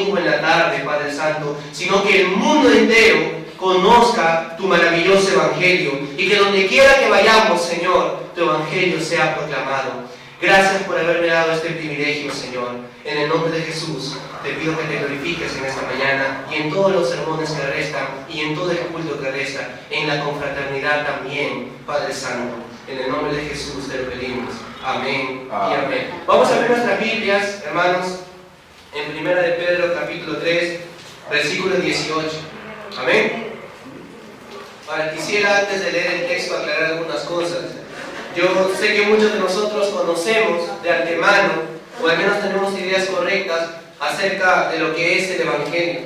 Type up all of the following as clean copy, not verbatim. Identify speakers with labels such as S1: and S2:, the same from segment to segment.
S1: domingo en la tarde, Padre Santo, sino que el mundo entero conozca tu maravilloso Evangelio y que donde quiera que vayamos, Señor, tu Evangelio sea proclamado. Gracias por haberme dado este privilegio, Señor. En el nombre de Jesús, te pido que te glorifiques en esta mañana y en todos los sermones que restan y en todo el culto que resta, en la confraternidad también, Padre Santo. En el nombre de Jesús te lo pedimos. Amén y amén. Vamos a ver nuestras Biblias, hermanos, en 1 de Pedro, capítulo 3, versículo 18. Amén. Ahora, quisiera antes de leer el texto aclarar algunas cosas. Yo sé que muchos de nosotros conocemos de antemano, o al menos tenemos ideas correctas acerca de lo que es el Evangelio.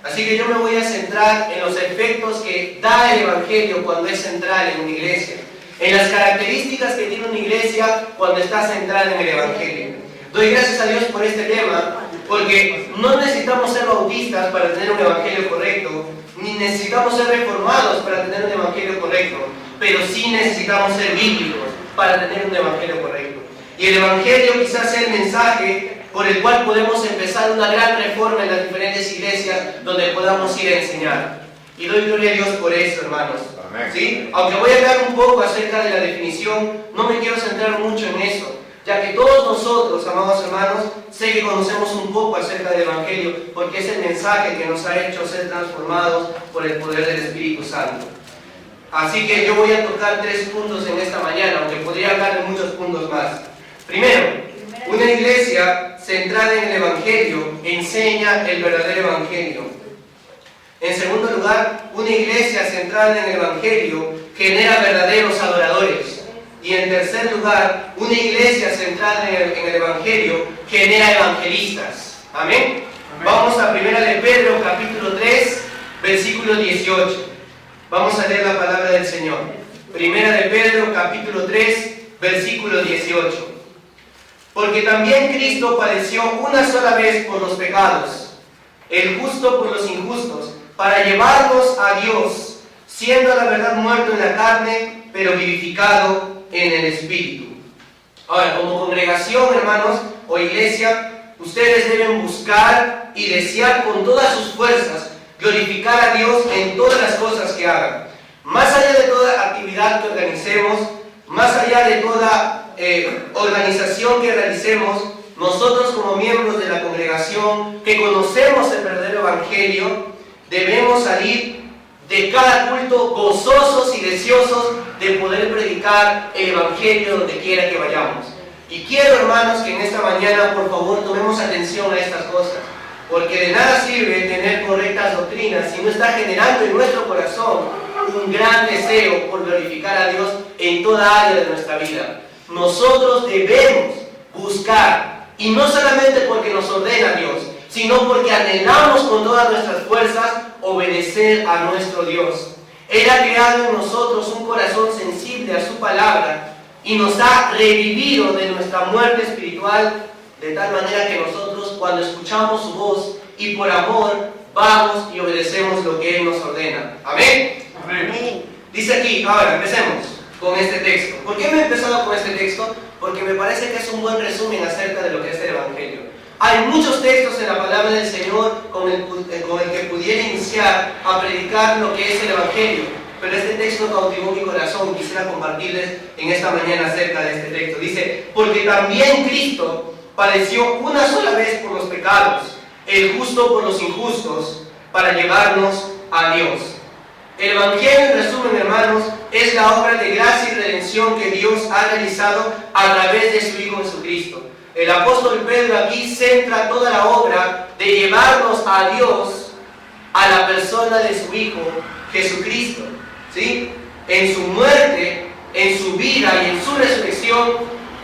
S1: Así que yo me voy a centrar en los efectos que da el Evangelio cuando es central en una iglesia, en las características que tiene una iglesia cuando está centrada en el Evangelio. Doy gracias a Dios por este tema, porque no necesitamos ser bautistas para tener un Evangelio correcto, ni necesitamos ser reformados para tener un Evangelio correcto, pero sí necesitamos ser bíblicos para tener un Evangelio correcto. Y el Evangelio quizás sea el mensaje por el cual podemos empezar una gran reforma en las diferentes iglesias donde podamos ir a enseñar. Y doy gloria a Dios por eso, hermanos. ¿Sí? Aunque voy a hablar un poco acerca de la definición, no me quiero centrar mucho en eso, ya que todos nosotros, amados hermanos, sé que conocemos un poco acerca del Evangelio, porque es el mensaje que nos ha hecho ser transformados por el poder del Espíritu Santo. Así que yo voy a tocar 3 puntos en esta mañana, aunque podría hablar de muchos puntos más. Primero, una iglesia centrada en el Evangelio enseña el verdadero Evangelio. En segundo lugar, una iglesia centrada en el Evangelio genera verdaderos adoradores. Y en tercer lugar, una iglesia centrada en el Evangelio genera evangelistas. ¿Amén? Vamos a 1 de Pedro, capítulo 3, versículo 18. Vamos a leer la palabra del Señor. 1 de Pedro, capítulo 3, versículo 18. Porque también Cristo padeció una sola vez por los pecados, el justo por los injustos, para llevarnos a Dios, siendo a la verdad muerto en la carne, pero vivificado en el Espíritu. Ahora, como congregación, hermanos, o iglesia, ustedes deben buscar y desear con todas sus fuerzas glorificar a Dios en todas las cosas que hagan. Más allá de toda actividad que organicemos, más allá de toda organización que realicemos, nosotros como miembros de la congregación que conocemos el verdadero Evangelio, debemos salir de cada culto gozosos y deseosos de poder predicar el Evangelio donde quiera que vayamos. Y quiero, hermanos, que en esta mañana, por favor, tomemos atención a estas cosas, porque de nada sirve tener correctas doctrinas si no está generando en nuestro corazón un gran deseo por glorificar a Dios en toda área de nuestra vida. Nosotros debemos buscar, y no solamente porque nos ordena Dios, sino porque anhelamos con todas nuestras fuerzas obedecer a nuestro Dios. Él ha creado en nosotros un corazón sensible a su palabra y nos ha revivido de nuestra muerte espiritual, de tal manera que nosotros, cuando escuchamos su voz y por amor, vamos y obedecemos lo que Él nos ordena. ¿Amén? Amén. Dice aquí, ahora empecemos con este texto. ¿Por qué me he empezado con este texto? Porque me parece que es un buen resumen acerca de lo que es el Evangelio. Hay muchos textos en la palabra del Señor con el que pudiera iniciar a predicar lo que es el Evangelio, pero este texto cautivó mi corazón. Quisiera compartirles en esta mañana acerca de este texto. Dice, porque también Cristo padeció una sola vez por los pecados, el justo por los injustos, para llevarnos a Dios. El Evangelio, en resumen, hermanos, es la obra de gracia y redención que Dios ha realizado a través de su Hijo Jesucristo. El apóstol Pedro aquí centra toda la obra de llevarnos a Dios a la persona de su Hijo Jesucristo, ¿sí? En su muerte, en su vida y en su resurrección,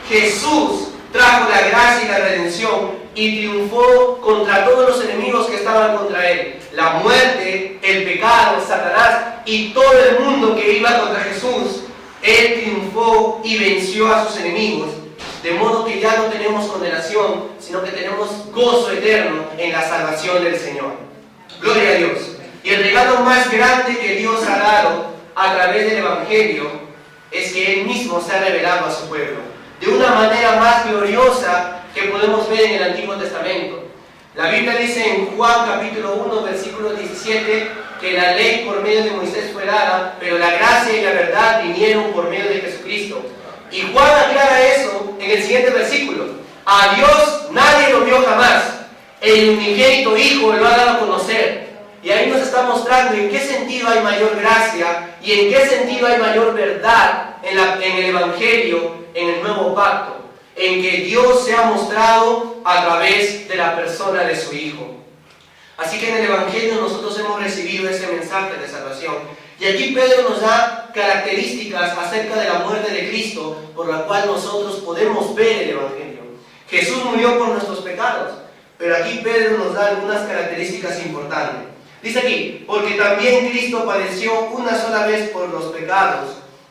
S1: Jesús trajo la gracia y la redención y triunfó contra todos los enemigos que estaban contra él. La muerte, el pecado, Satanás y todo el mundo que iba contra Jesús, él triunfó y venció a sus enemigos. De modo que ya no tenemos condenación, sino que tenemos gozo eterno en la salvación del Señor. Gloria a Dios. Y el regalo más grande que Dios ha dado a través del Evangelio es que Él mismo se ha revelado a su pueblo de una manera más gloriosa que podemos ver en el Antiguo Testamento. La Biblia dice en Juan capítulo 1, versículo 17, que la ley por medio de Moisés fue dada, pero la gracia y la verdad vinieron por medio de Jesucristo. Y Juan aclara eso en el siguiente versículo. A Dios nadie lo vio jamás. El unigénito Hijo lo ha dado a conocer. Y ahí nos está mostrando en qué sentido hay mayor gracia y en qué sentido hay mayor verdad en el Evangelio, en el nuevo pacto. En que Dios se ha mostrado a través de la persona de su Hijo. Así que en el Evangelio nosotros hemos recibido ese mensaje de salvación. Y aquí Pedro nos da características acerca de la muerte de Cristo, por la cual nosotros podemos ver el Evangelio. Jesús murió por nuestros pecados, pero aquí Pedro nos da algunas características importantes. Dice aquí, porque también Cristo padeció una sola vez por los pecados,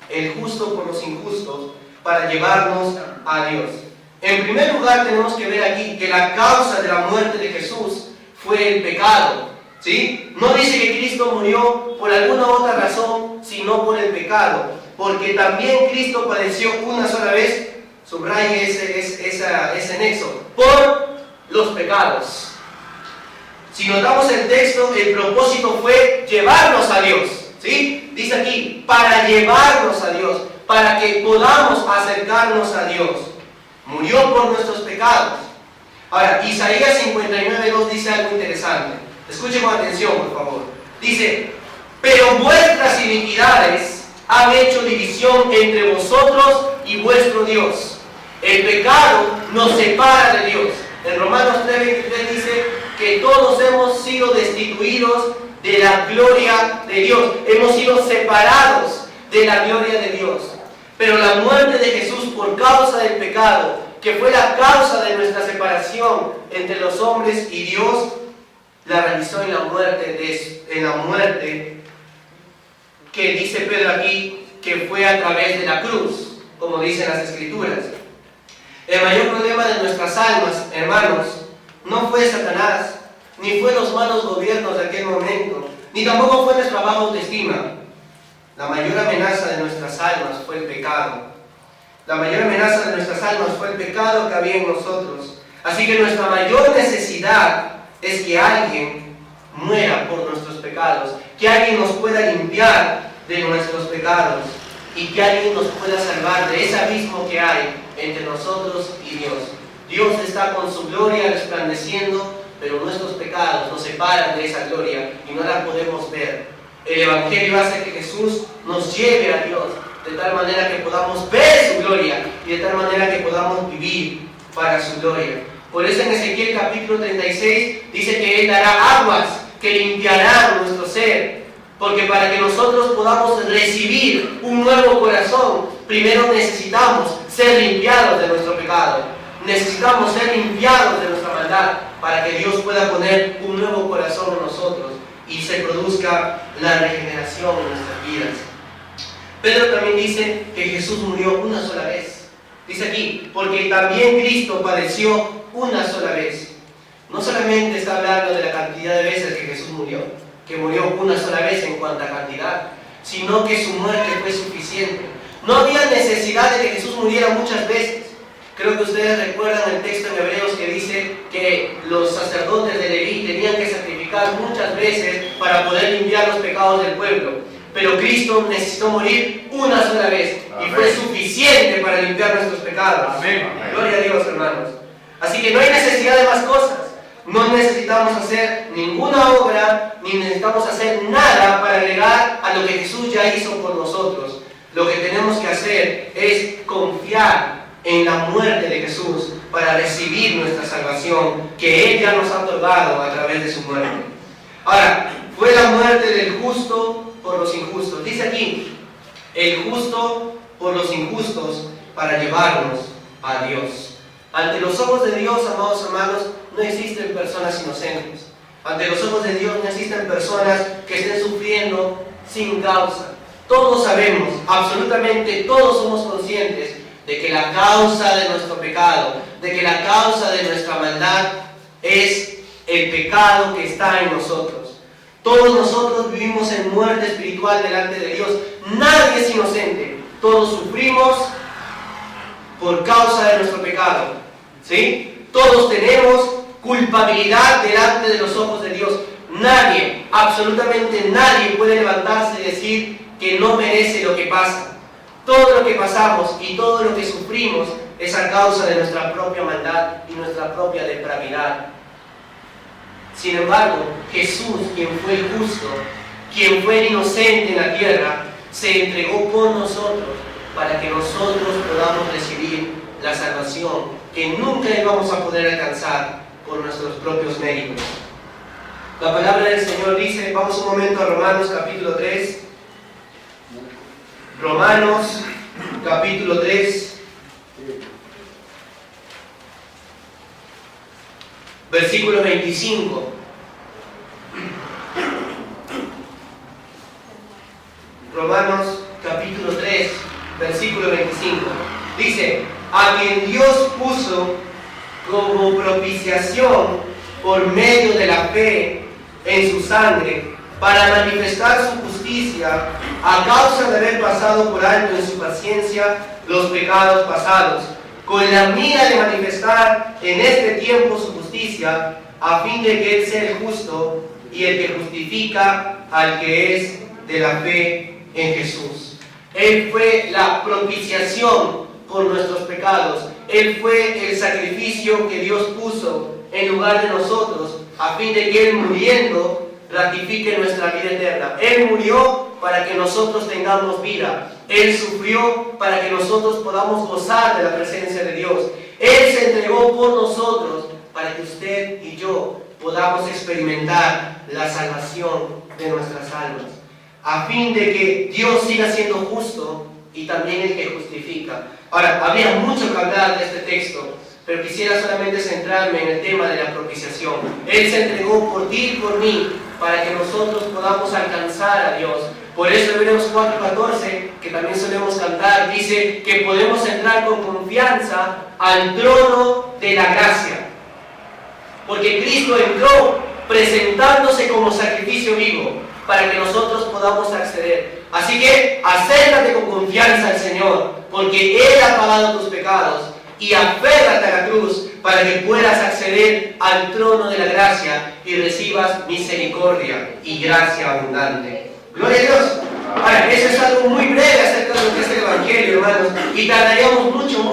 S1: el justo por los injustos, para llevarnos a Dios. En primer lugar tenemos que ver aquí que la causa de la muerte de Jesús fue el pecado, ¿sí? No dice que Cristo murió por alguna otra razón, sino por el pecado, porque también Cristo padeció una sola vez, subraye ese nexo, por los pecados. Si notamos el texto, el propósito fue llevarnos a Dios, ¿sí? Dice aquí, para llevarnos a Dios, para que podamos acercarnos a Dios. Murió por nuestros pecados. Ahora, Isaías 59:2 dice algo interesante. Escuchen con atención, por favor. Dice, pero vuestras iniquidades han hecho división entre vosotros y vuestro Dios. El pecado nos separa de Dios. En Romanos 3:23 dice que todos hemos sido destituidos de la gloria de Dios. Hemos sido separados de la gloria de Dios. Pero la muerte de Jesús por causa del pecado, que fue la causa de nuestra separación entre los hombres y Dios, la realizó en la muerte que dice Pedro aquí, que fue a través de la cruz, como dicen las Escrituras. El mayor problema de nuestras almas, hermanos, no fue Satanás, ni fue los malos gobiernos de aquel momento, ni tampoco fue nuestra baja autoestima. La mayor amenaza de nuestras almas fue el pecado. La mayor amenaza de nuestras almas fue el pecado que había en nosotros. Así que nuestra mayor necesidad es que alguien muera por nuestros pecados, que alguien nos pueda limpiar de nuestros pecados y que alguien nos pueda salvar de ese abismo que hay entre nosotros y Dios. Dios está con su gloria resplandeciendo, pero nuestros pecados nos separan de esa gloria y no la podemos ver. El Evangelio hace que Jesús nos lleve a Dios de tal manera que podamos ver su gloria y de tal manera que podamos vivir para su gloria. Por eso en Ezequiel capítulo 36 dice que Él dará aguas que limpiarán nuestro ser, porque para que nosotros podamos recibir un nuevo corazón, primero necesitamos ser limpiados de nuestro pecado, necesitamos ser limpiados de nuestra maldad, para que Dios pueda poner un nuevo corazón en nosotros y se produzca la regeneración en nuestras vidas. Pedro también dice que Jesús murió una sola vez. Dice aquí, porque también Cristo padeció una sola vez. No solamente está hablando de la cantidad de veces que Jesús murió, que murió una sola vez en cuanto a cantidad, sino que su muerte fue suficiente. No había necesidad de que Jesús muriera muchas veces. Creo que ustedes recuerdan el texto en Hebreos que dice que los sacerdotes de Leví tenían que sacrificar muchas veces para poder limpiar los pecados del pueblo. Pero Cristo necesitó morir una sola vez. Amén. Y fue suficiente para limpiar nuestros pecados. Amén. Gloria a Dios, hermanos. Así que no hay necesidad de más cosas. No necesitamos hacer ninguna obra, ni necesitamos hacer nada para agregar a lo que Jesús ya hizo por nosotros. Lo que tenemos que hacer es confiar en la muerte de Jesús para recibir nuestra salvación que Él ya nos ha otorgado a través de su muerte. Ahora, fue la muerte del justo por los injustos. Dice aquí, el justo por los injustos para llevarnos a Dios. Ante los ojos de Dios, amados hermanos, no existen personas inocentes. Ante los ojos de Dios no existen personas que estén sufriendo sin causa. Todos sabemos, absolutamente todos somos conscientes de que la causa de nuestro pecado, de que la causa de nuestra maldad es el pecado que está en nosotros. Todos nosotros vivimos en muerte espiritual delante de Dios. Nadie es inocente. Todos sufrimos por causa de nuestro pecado. ¿Sí? Todos tenemos culpabilidad delante de los ojos de Dios. Nadie, absolutamente nadie puede levantarse y decir que no merece lo que pasa. Todo lo que pasamos y todo lo que sufrimos es a causa de nuestra propia maldad y nuestra propia depravidad. Sin embargo, Jesús, quien fue el justo, quien fue el inocente en la tierra, se entregó por nosotros para que nosotros podamos recibir la salvación que nunca íbamos a poder alcanzar por nuestros propios méritos. La palabra del Señor dice, vamos un momento a Romanos capítulo 3. Romanos capítulo 3, versículo 25. Romanos capítulo 3, versículo 25. Dice, a quien Dios puso como propiciación por medio de la fe en su sangre, para manifestar su justicia a causa de haber pasado por alto en su paciencia los pecados pasados, con la mira de manifestar en este tiempo su justicia, a fin de que Él sea el justo y el que justifica al que es de la fe en Jesús. Él fue la propiciación por nuestros pecados. Él fue el sacrificio que Dios puso en lugar de nosotros, a fin de que Él muriendo ratifique nuestra vida eterna. Él murió para que nosotros tengamos vida. Él sufrió para que nosotros podamos gozar de la presencia de Dios. Él se entregó por nosotros para que usted y yo podamos experimentar la salvación de nuestras almas, a fin de que Dios siga siendo justo y también el que justifica. Ahora, habría mucho que hablar de este texto, pero quisiera solamente centrarme en el tema de la propiciación. Él se entregó por ti y por mí para que nosotros podamos alcanzar a Dios. Por eso Hebreos 4:14, que también solemos cantar, dice que podemos entrar con confianza al trono de la gracia. Porque Cristo entró presentándose como sacrificio vivo para que nosotros podamos acceder. Así que acércate con confianza al Señor, porque Él ha pagado tus pecados, y aférrate a la cruz para que puedas acceder al trono de la gracia y recibas misericordia y gracia abundante. Gloria a Dios. Ahora, eso es algo muy breve acerca de lo que es el Evangelio, hermanos, y tardaríamos mucho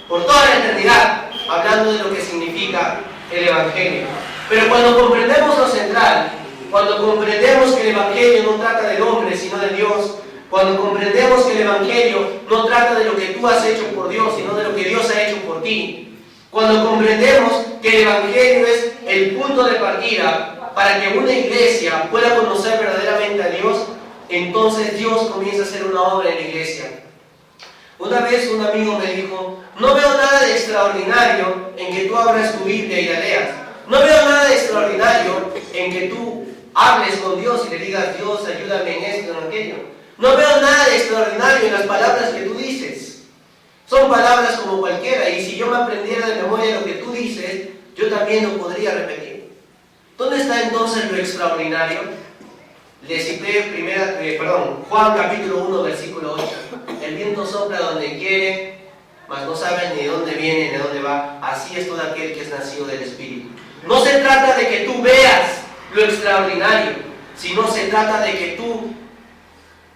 S1: por toda la eternidad hablando de lo que significa el Evangelio. Pero cuando comprendemos lo central, cuando comprendemos que el Evangelio no trata del hombre sino de Dios, cuando comprendemos que el Evangelio no trata de lo que tú has hecho por Dios, sino de lo que Dios ha hecho por ti, cuando comprendemos que el Evangelio es el punto de partida para que una iglesia pueda conocer verdaderamente a Dios, entonces Dios comienza a hacer una obra en la iglesia. Una vez un amigo me dijo, no veo nada de extraordinario en que tú abras tu Biblia y la leas. No veo nada de extraordinario en que tú hables con Dios y le digas, Dios, ayúdame en esto, en aquello. No veo nada de extraordinario en las palabras que tú dices. Son palabras como cualquiera, y si yo me aprendiera de memoria lo que tú dices, yo también lo podría repetir. ¿Dónde está entonces lo extraordinario? Le cité Juan capítulo 1, versículo 8. El viento sopla donde quiere, mas no sabes ni de dónde viene ni de dónde va. Así es todo aquel que es nacido del Espíritu. No se trata de que tú veas lo extraordinario, sino se trata de que tú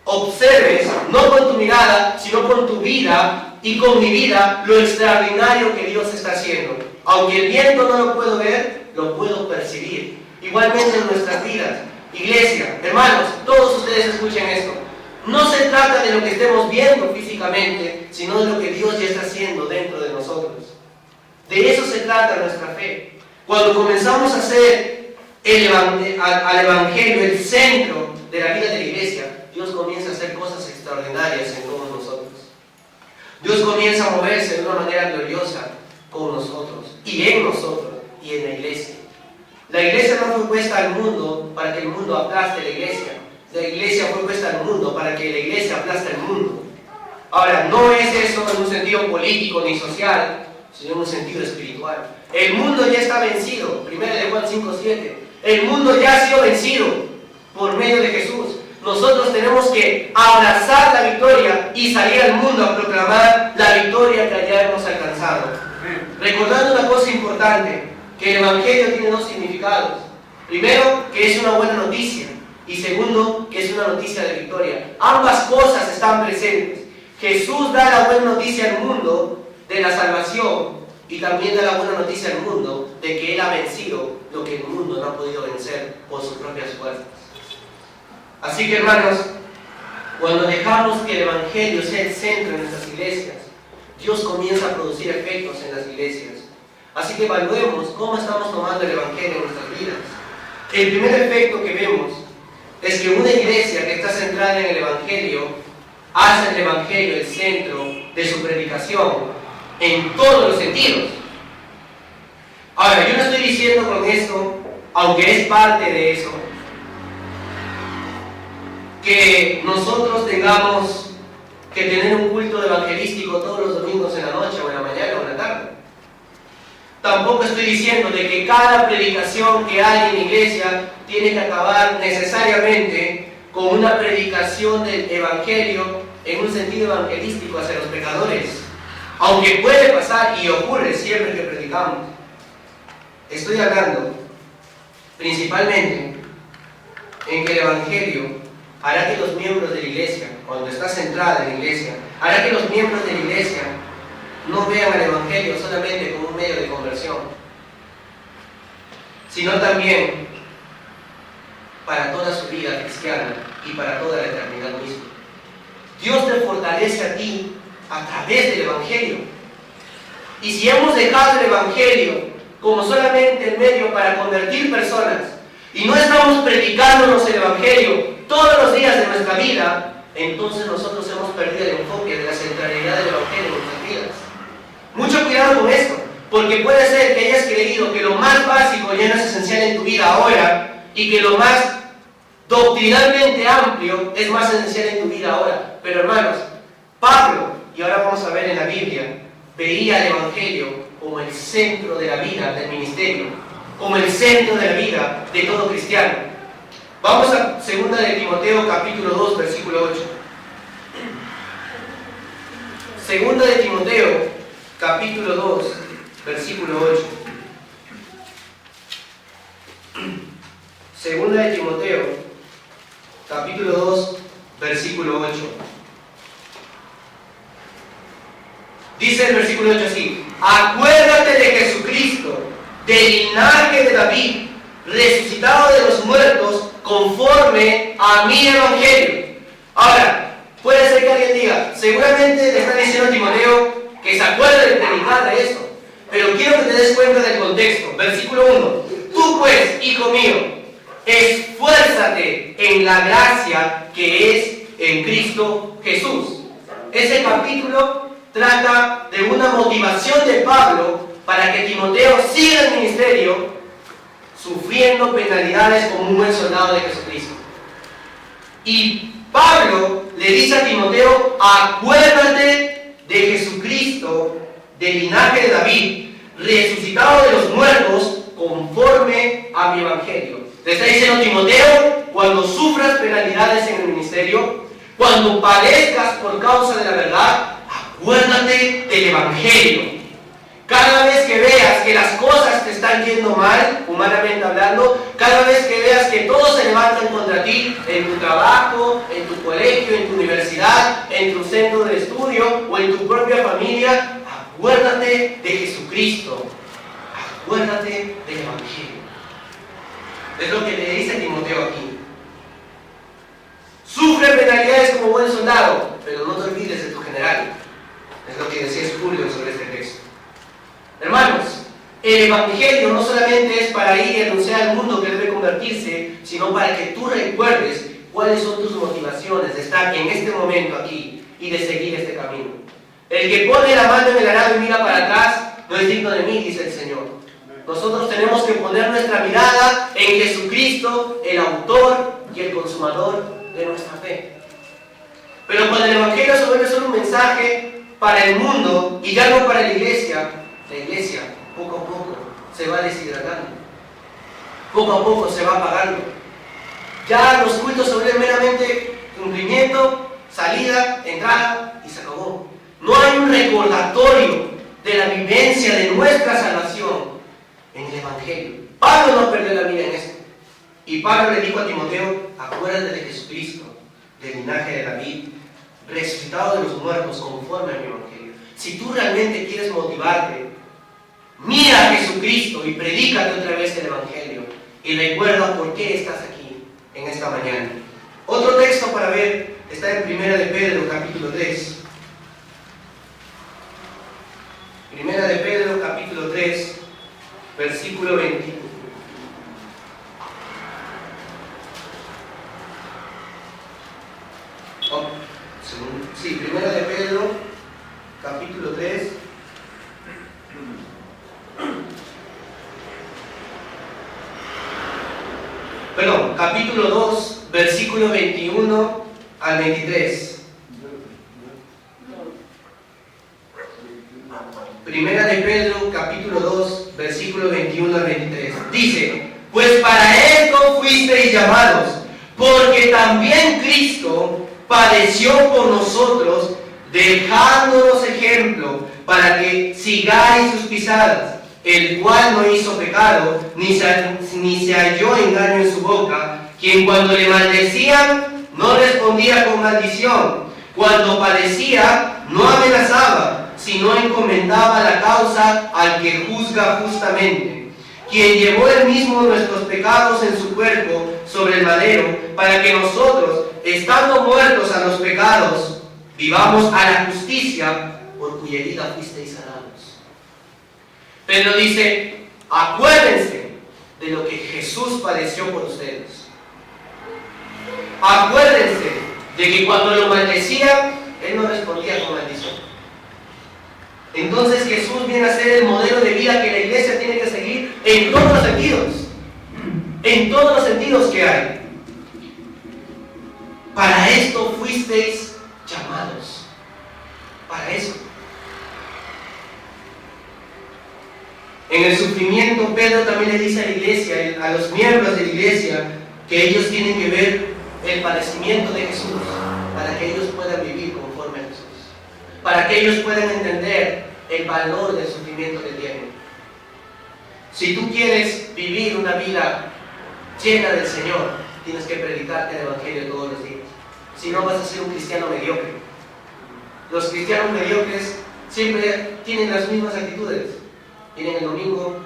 S1: observes, no con tu mirada, sino con tu vida y con mi vida, lo extraordinario que Dios está haciendo. Aunque el viento no lo puedo ver, lo puedo percibir. Igualmente en nuestras vidas. Iglesia, hermanos, todos ustedes escuchen esto. No se trata de lo que estemos viendo físicamente, sino de lo que Dios ya está haciendo dentro de nosotros. De eso se trata nuestra fe. Cuando comenzamos a hacer al Evangelio el centro de la vida de la iglesia, Dios comienza a hacer cosas extraordinarias en todos nosotros. Dios comienza a moverse de una manera gloriosa con nosotros, y en nosotros, y en la iglesia. La iglesia no fue puesta al mundo para que el mundo aplaste a la iglesia. La iglesia fue puesta al mundo para que la iglesia aplaste al mundo. Ahora, no es eso en un sentido político ni social, sino en un sentido espiritual. El mundo ya está vencido. 1 de Juan 5:7. El mundo ya ha sido vencido por medio de Jesús. Nosotros tenemos que abrazar la victoria y salir al mundo a proclamar la victoria que ya hemos alcanzado. Recordando una cosa importante, que el Evangelio tiene dos significados. Primero, que es una buena noticia. Y segundo, que es una noticia de victoria. Ambas cosas están presentes. Jesús da la buena noticia al mundo de la salvación y también da la buena noticia al mundo de que Él ha vencido lo que el mundo no ha podido vencer por sus propias fuerzas. Así que, hermanos, cuando dejamos que el Evangelio sea el centro de nuestras iglesias, Dios comienza a producir efectos en las iglesias. Así que evaluemos cómo estamos tomando el Evangelio en nuestras vidas. El primer efecto que vemos es que una iglesia que está centrada en el Evangelio hace el Evangelio el centro de su predicación en todos los sentidos. Ahora, yo no estoy diciendo con esto, aunque es parte de eso, que nosotros tengamos que tener un culto evangelístico todos los domingos en la noche o en la mañana o en la tarde. Tampoco estoy diciendo de que cada predicación que hay en la iglesia tiene que acabar necesariamente con una predicación del Evangelio en un sentido evangelístico hacia los pecadores, aunque puede pasar y ocurre siempre que predicamos. Estoy hablando principalmente en que el Evangelio hará que los miembros de la iglesia, cuando está centrada en la iglesia, hará que los miembros de la iglesia no vean al Evangelio solamente como un medio de conversión, sino también para toda su vida cristiana y para toda la eternidad misma. Dios te fortalece a ti a través del Evangelio. Y si hemos dejado el Evangelio como solamente el medio para convertir personas y no estamos predicándonos el Evangelio todos los días de nuestra vida, entonces nosotros hemos perdido el enfoque de la centralidad del Evangelio en nuestras vidas. Mucho cuidado con esto, porque puede ser que hayas creído que lo más básico ya no es esencial en tu vida ahora y que lo más doctrinalmente amplio es más esencial en tu vida ahora. Pero hermanos, Pablo, y ahora vamos a ver en la Biblia, veía el Evangelio como el centro de la vida del ministerio, como el centro de la vida de todo cristiano. Vamos a 2 de Timoteo capítulo 2, versículo 8. 2 de Timoteo capítulo 2, versículo 8. 2 de Timoteo capítulo 2, versículo 8. Dice el versículo 8 así: acuérdate de Jesucristo, del linaje de David, resucitado de los muertos, conforme a mi Evangelio. Ahora, puede ser que alguien diga, seguramente le está diciendo a Timoteo que se acuerde de predicar de esto, pero quiero que te des cuenta del contexto. Versículo 1: tú pues, hijo mío, esfuérzate en la gracia que es en Cristo Jesús. Ese capítulo trata de una motivación de Pablo para que Timoteo siga el ministerio sufriendo penalidades como un buen soldado de Jesucristo. Y Pablo le dice a Timoteo: acuérdate de Jesucristo, del linaje de David, resucitado de los muertos, conforme a mi Evangelio. Le está diciendo Timoteo: cuando sufras penalidades en el ministerio, cuando padezcas por causa de la verdad, acuérdate del Evangelio. Cada vez que veas que las cosas te están yendo mal, humanamente hablando, cada vez que veas que todos se levantan contra ti, en tu trabajo, en tu colegio, en tu universidad, en tu centro de estudio o en tu propia familia, acuérdate de Jesucristo. Acuérdate del Evangelio. Es lo que le dice Timoteo aquí. Sufre penalidades como buen soldado, pero no te olvides de tu general. Es lo que decía Julio sobre este texto. Hermanos, el Evangelio no solamente es para ir y anunciar al mundo que debe convertirse, sino para que tú recuerdes cuáles son tus motivaciones de estar en este momento aquí y de seguir este camino. El que pone la mano en el arado y mira para atrás no es digno de mí, dice el Señor. Nosotros tenemos que poner nuestra mirada en Jesucristo, el autor y el consumador de nuestra fe. Pero cuando el Evangelio se vuelve solo un mensaje para el mundo y ya no para la iglesia poco a poco se va deshidratando, poco a poco se va apagando. Ya los cultos se vuelven meramente cumplimiento, salida, entrada y se acabó. No hay un recordatorio de la vivencia de nuestra salvación en el Evangelio. Pablo no perdió la vida en esto. Y Pablo le dijo a Timoteo, acuérdate de Jesucristo, del linaje de David, resucitado de los muertos conforme a mi Evangelio. Si tú realmente quieres motivarte, mira a Jesucristo y predícate otra vez el Evangelio. Y recuerda por qué estás aquí en esta mañana. Otro texto para ver está en Primera de Pedro, capítulo 3. Primera de Pedro, capítulo 3, versículo 21. Primera de Pedro, capítulo 3. Perdón, capítulo 2, versículo 21 al 23. Primera de Pedro, capítulo 2, versículo 21 al 23. Dice, pues para esto fuisteis llamados, porque también Cristo padeció por nosotros, dejándonos ejemplo, para que sigáis sus pisadas, el cual no hizo pecado, ni se halló engaño en su boca, quien cuando le maldecían, no respondía con maldición, cuando padecía, no amenazaba, sino encomendaba la causa al que juzga justamente, quien llevó él mismo nuestros pecados en su cuerpo sobre el madero, para que nosotros, estando muertos a los pecados, vivamos a la justicia, por cuya herida fuisteis sanados. Pedro dice, acuérdense de lo que Jesús padeció por ustedes. Acuérdense de que cuando lo maldecían, Él no respondía con maldición. Entonces Jesús viene a ser el modelo de vida que la iglesia tiene que seguir en todos los sentidos. En todos los sentidos que hay. Para esto fuisteis llamados. Para eso. En el sufrimiento, Pedro también le dice a la iglesia, a los miembros de la iglesia, que ellos tienen que ver el padecimiento de Jesús para que ellos puedan vivir conforme a Jesús. Para que ellos puedan entender el valor del sufrimiento que tienen. Si tú quieres vivir una vida llena del Señor, tienes que predicarte el Evangelio todos los días. Si no, vas a ser un cristiano mediocre. Los cristianos mediocres siempre tienen las mismas actitudes. Vienen el domingo,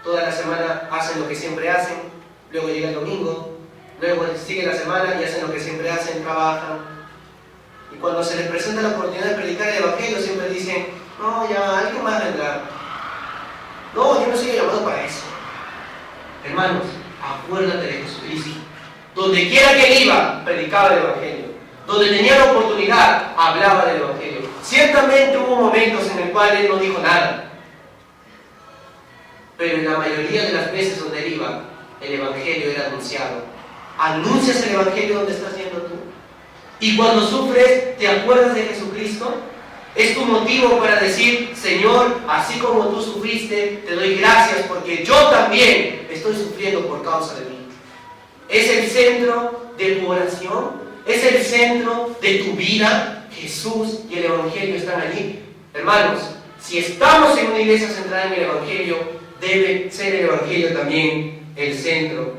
S1: toda la semana hacen lo que siempre hacen, luego llega el domingo, luego sigue la semana y hacen lo que siempre hacen, trabajan. Y cuando se les presenta la oportunidad de predicar el Evangelio, siempre dicen, no, ya, alguien más vendrá. No, yo no soy llamado para eso. Hermanos, acuérdate de Jesucristo. Donde quiera que él iba, predicaba el Evangelio. Donde tenía la oportunidad, hablaba del Evangelio. Ciertamente hubo momentos en el cual él no dijo nada. Pero en la mayoría de las veces donde él iba, el Evangelio era anunciado. ¿Anuncias el Evangelio donde estás yendo tú? Y cuando sufres, ¿te acuerdas de Jesucristo? Es tu motivo para decir, Señor, así como tú sufriste, te doy gracias porque yo también estoy sufriendo por causa de mí. Es el centro de tu oración, es el centro de tu vida. Jesús y el Evangelio están allí. Hermanos, si estamos en una iglesia centrada en el Evangelio, debe ser el Evangelio también el centro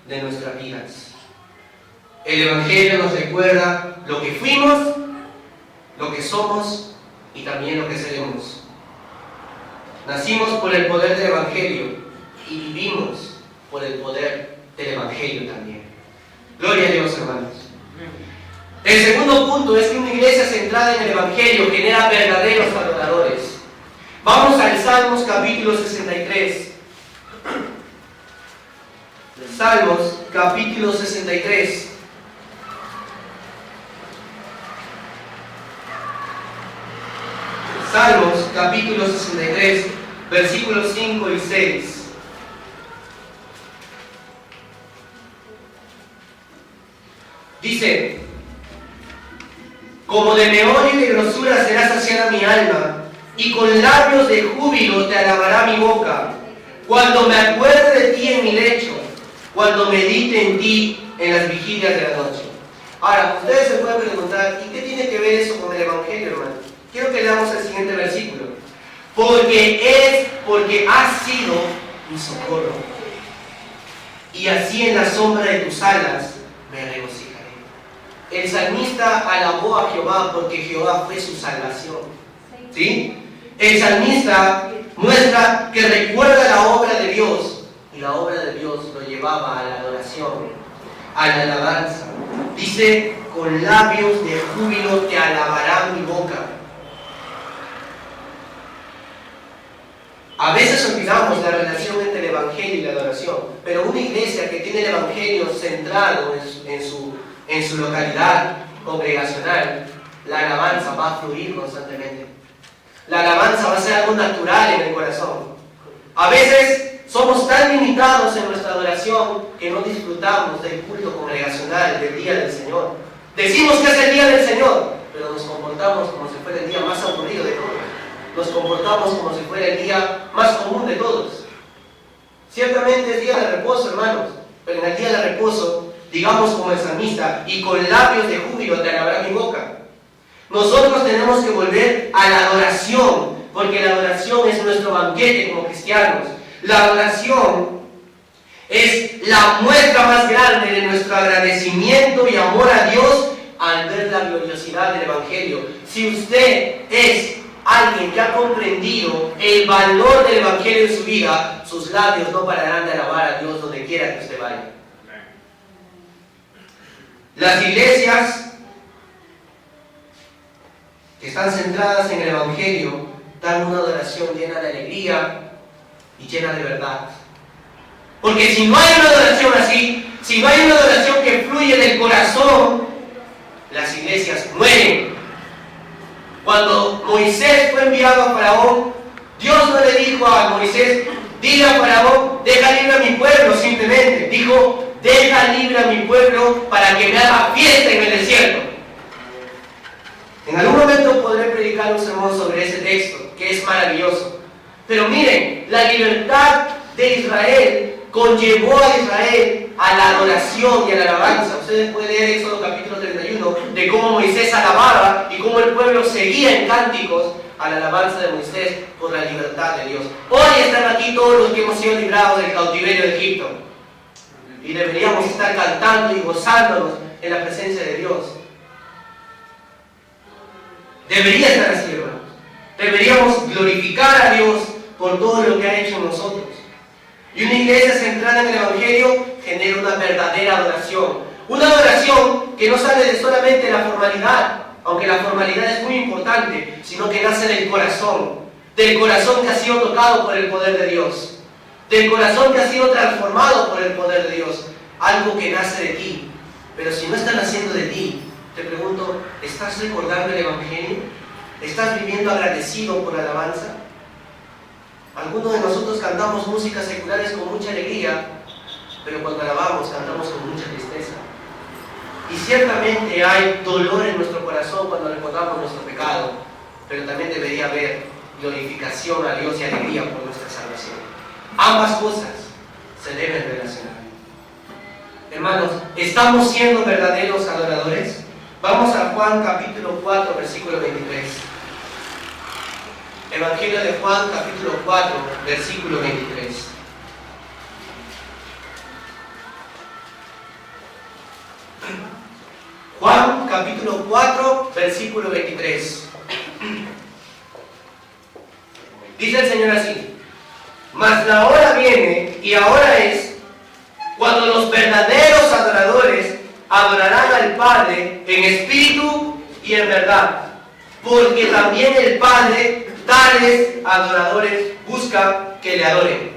S1: de nuestras vidas. El Evangelio nos recuerda lo que fuimos, lo que somos y también lo que seremos. Nacimos por el poder del Evangelio y vivimos por el poder del Evangelio también. Gloria a Dios, hermanos. El segundo punto es que una iglesia centrada en el Evangelio genera verdaderos adoradores. Vamos al Salmos capítulo 63. Salmos capítulo 63. Salmos capítulo 63, versículos 5 y 6. Dice, como de meollo y de grosura será saciada mi alma, y con labios de júbilo te alabará mi boca, cuando me acuerde de ti en mi lecho, cuando medite en ti en las vigilias de la noche. Ahora, ustedes se pueden preguntar, ¿y qué tiene que ver eso con el Evangelio, hermano? Quiero que leamos el siguiente versículo. Porque has sido mi socorro. Y así en la sombra de tus alas me regocijaré. El salmista alabó a Jehová porque Jehová fue su salvación. ¿Sí? El salmista muestra que recuerda la obra de Dios, y la obra de Dios lo llevaba a la adoración, a la alabanza. Dice, con labios de júbilo te alabará mi boca. A veces olvidamos la relación entre el Evangelio y la adoración, pero una iglesia que tiene el Evangelio centrado en su localidad congregacional, la alabanza va a fluir constantemente. La alabanza va a ser algo natural en el corazón. A veces somos tan limitados en nuestra adoración que no disfrutamos del culto congregacional, del día del Señor. Decimos que es el día del Señor, pero nos comportamos como si fuera el día más aburrido de todos. Nos comportamos como si fuera el día más común de todos. Ciertamente es día de reposo, hermanos, pero en el día de reposo, digamos como el salmista, y con labios de júbilo te alabará mi boca. Nosotros tenemos que volver a la adoración, porque la adoración es nuestro banquete como cristianos. La adoración es la muestra más grande de nuestro agradecimiento y amor a Dios al ver la gloriosidad del Evangelio. Si usted es alguien que ha comprendido el valor del Evangelio en su vida, sus labios no pararán de alabar a Dios donde quiera que usted vaya. Las iglesias que están centradas en el Evangelio dan una adoración llena de alegría y llena de verdad. Porque si no hay una adoración así, si no hay una adoración que fluye del corazón, las iglesias mueren. Cuando Moisés fue enviado a Faraón, Dios no le dijo a Moisés, dile a Faraón, deja libre a mi pueblo, simplemente. Dijo, deja libre a mi pueblo para que me haga fiesta en el desierto. En algún momento podré predicar un sermón sobre ese texto, que es maravilloso. Pero miren, la libertad de Israel conllevó a Israel a la adoración y a la alabanza. Ustedes pueden leer Éxodo capítulo 31, de cómo Moisés alababa y cómo el pueblo seguía en cánticos a la alabanza de Moisés por la libertad de Dios. Hoy están aquí todos los que hemos sido librados del cautiverio de Egipto. Y deberíamos estar cantando y gozándonos en la presencia de Dios. Debería estar así, hermanos. Deberíamos glorificar a Dios por todo lo que ha hecho en nosotros. Y una iglesia centrada en el Evangelio genera una verdadera adoración. Una adoración que no sale de solamente la formalidad, aunque la formalidad es muy importante, sino que nace del corazón que ha sido tocado por el poder de Dios, del corazón que ha sido transformado por el poder de Dios, algo que nace de ti. Pero si no está naciendo de ti, te pregunto, ¿estás recordando el Evangelio? ¿Estás viviendo agradecido por la alabanza? Algunos de nosotros cantamos músicas seculares con mucha alegría, pero cuando alabamos cantamos con mucha tristeza. Y ciertamente hay dolor en nuestro corazón cuando recordamos nuestro pecado, pero también debería haber glorificación a Dios y alegría por nuestra salvación. Ambas cosas se deben relacionar. Hermanos, ¿estamos siendo verdaderos adoradores? Vamos a Juan capítulo 4, versículo 23. Evangelio de Juan capítulo 4, versículo 23. Juan capítulo 4, versículo 23. Dice el Señor así: mas la hora viene, y ahora es, cuando los verdaderos adoradores adorarán al Padre en espíritu y en verdad, porque también el Padre tales adoradores busca que le adoren.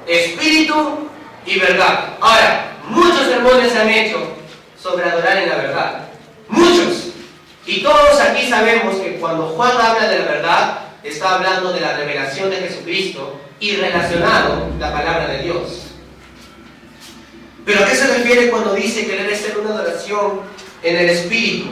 S1: Espíritu y verdad. Ahora, muchos sermones se han hecho sobre adorar en la verdad. Muchos. Y todos aquí sabemos que cuando Juan habla de la verdad, está hablando de la revelación de Jesucristo y relacionado la palabra de Dios. ¿Pero a qué se refiere cuando dice que debe ser una adoración en el Espíritu?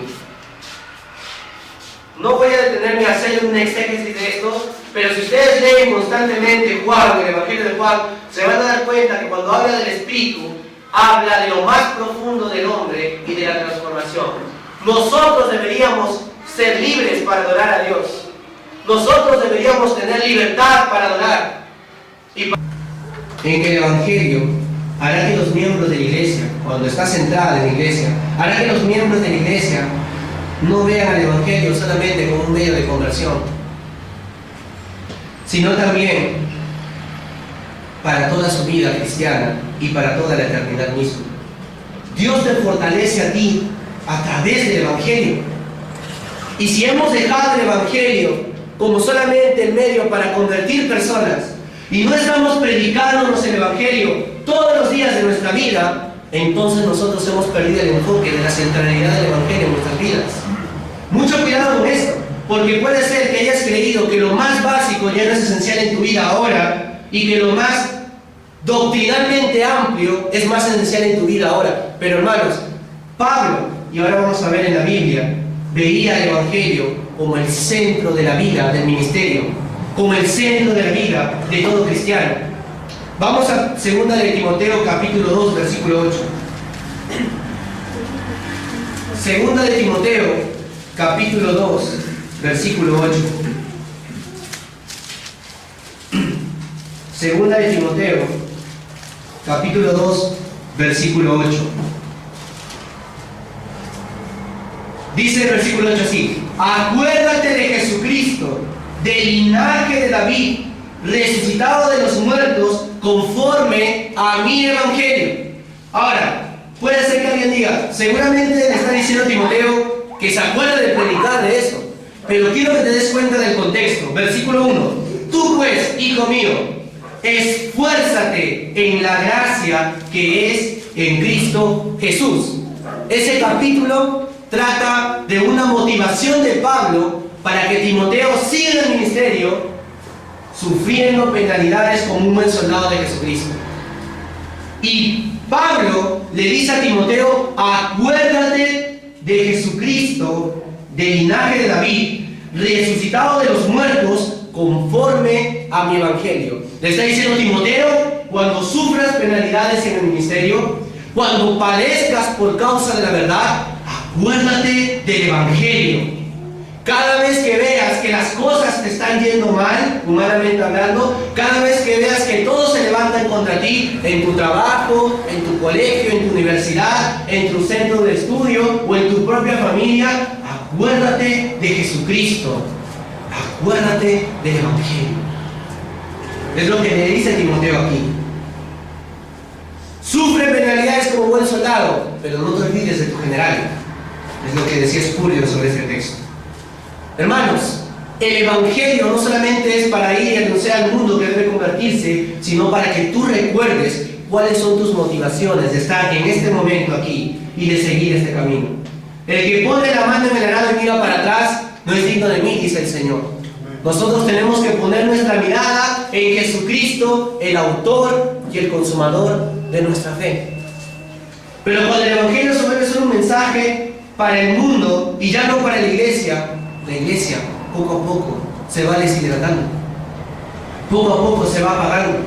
S1: No voy a detenerme a hacer un exégesis de esto, pero si ustedes leen constantemente Juan, el Evangelio de Juan, se van a dar cuenta que cuando habla del Espíritu, habla de lo más profundo del hombre y de la transformación. Nosotros deberíamos ser libres para adorar a Dios. Nosotros deberíamos tener libertad para adorar. en que el Evangelio hará que los miembros de la iglesia, cuando está centrada en la iglesia, hará que los miembros de la iglesia no vean al Evangelio solamente como un medio de conversión, sino también para toda su vida cristiana y para toda la eternidad misma. Dios te fortalece a ti a través del Evangelio. Y si hemos dejado el Evangelio como solamente el medio para convertir personas y no estamos predicándonos el Evangelio todos los días de nuestra vida, entonces nosotros hemos perdido el enfoque de la centralidad del Evangelio en nuestras vidas. Mucho cuidado con esto, porque puede ser que hayas creído que lo más básico ya no es esencial en tu vida ahora y que lo más doctrinalmente amplio es más esencial en tu vida ahora. Pero hermanos, Pablo, y ahora vamos a ver en la Biblia, veía el Evangelio como el centro de la vida del ministerio, como el centro de la vida de todo cristiano. Vamos a 2 de Timoteo capítulo 2 versículo 8. 2 de Timoteo capítulo 2 versículo 8. 2 de Timoteo capítulo 2 versículo 8. Dice el versículo 8 así: acuérdate de Jesucristo, del linaje de David, resucitado de los muertos, conforme a mi evangelio. Ahora, puede ser que alguien diga, seguramente le está diciendo a Timoteo que se acuerde de predicar de eso, pero quiero que te des cuenta del contexto. Versículo 1: tú pues, hijo mío, esfuérzate en la gracia que es en Cristo Jesús. Ese capítulo trata de una motivación de Pablo para que Timoteo siga el ministerio sufriendo penalidades como un buen soldado de Jesucristo. Y Pablo le dice a Timoteo: acuérdate de Jesucristo, del linaje de David, resucitado de los muertos, conforme a mi evangelio. Le está diciendo Timoteo: cuando sufras penalidades en el ministerio, cuando padezcas por causa de la verdad, acuérdate del evangelio. Cada vez que veas que las cosas te están yendo mal, humanamente hablando, cada vez que veas que todos se levantan contra ti, en tu trabajo, en tu colegio, en tu universidad, en tu centro de estudio o en tu propia familia, acuérdate de Jesucristo, acuérdate del evangelio. Es lo que le dice Timoteo aquí. Sufre penalidades como buen soldado, pero no te olvides de tu general. Es lo que decía Espurio sobre este texto. Hermanos, el evangelio no solamente es para ir y anunciar al mundo que debe convertirse, sino para que tú recuerdes cuáles son tus motivaciones de estar en este momento aquí y de seguir este camino. El que pone la mano en el arado y mira para atrás no es digno de mí, dice el Señor. Nosotros tenemos que poner nuestra mirada en Jesucristo, el autor y el consumador de nuestra fe. Pero cuando el evangelio se vuelve solo un mensaje para el mundo y ya no para la iglesia poco a poco se va deshidratando, poco a poco se va apagando.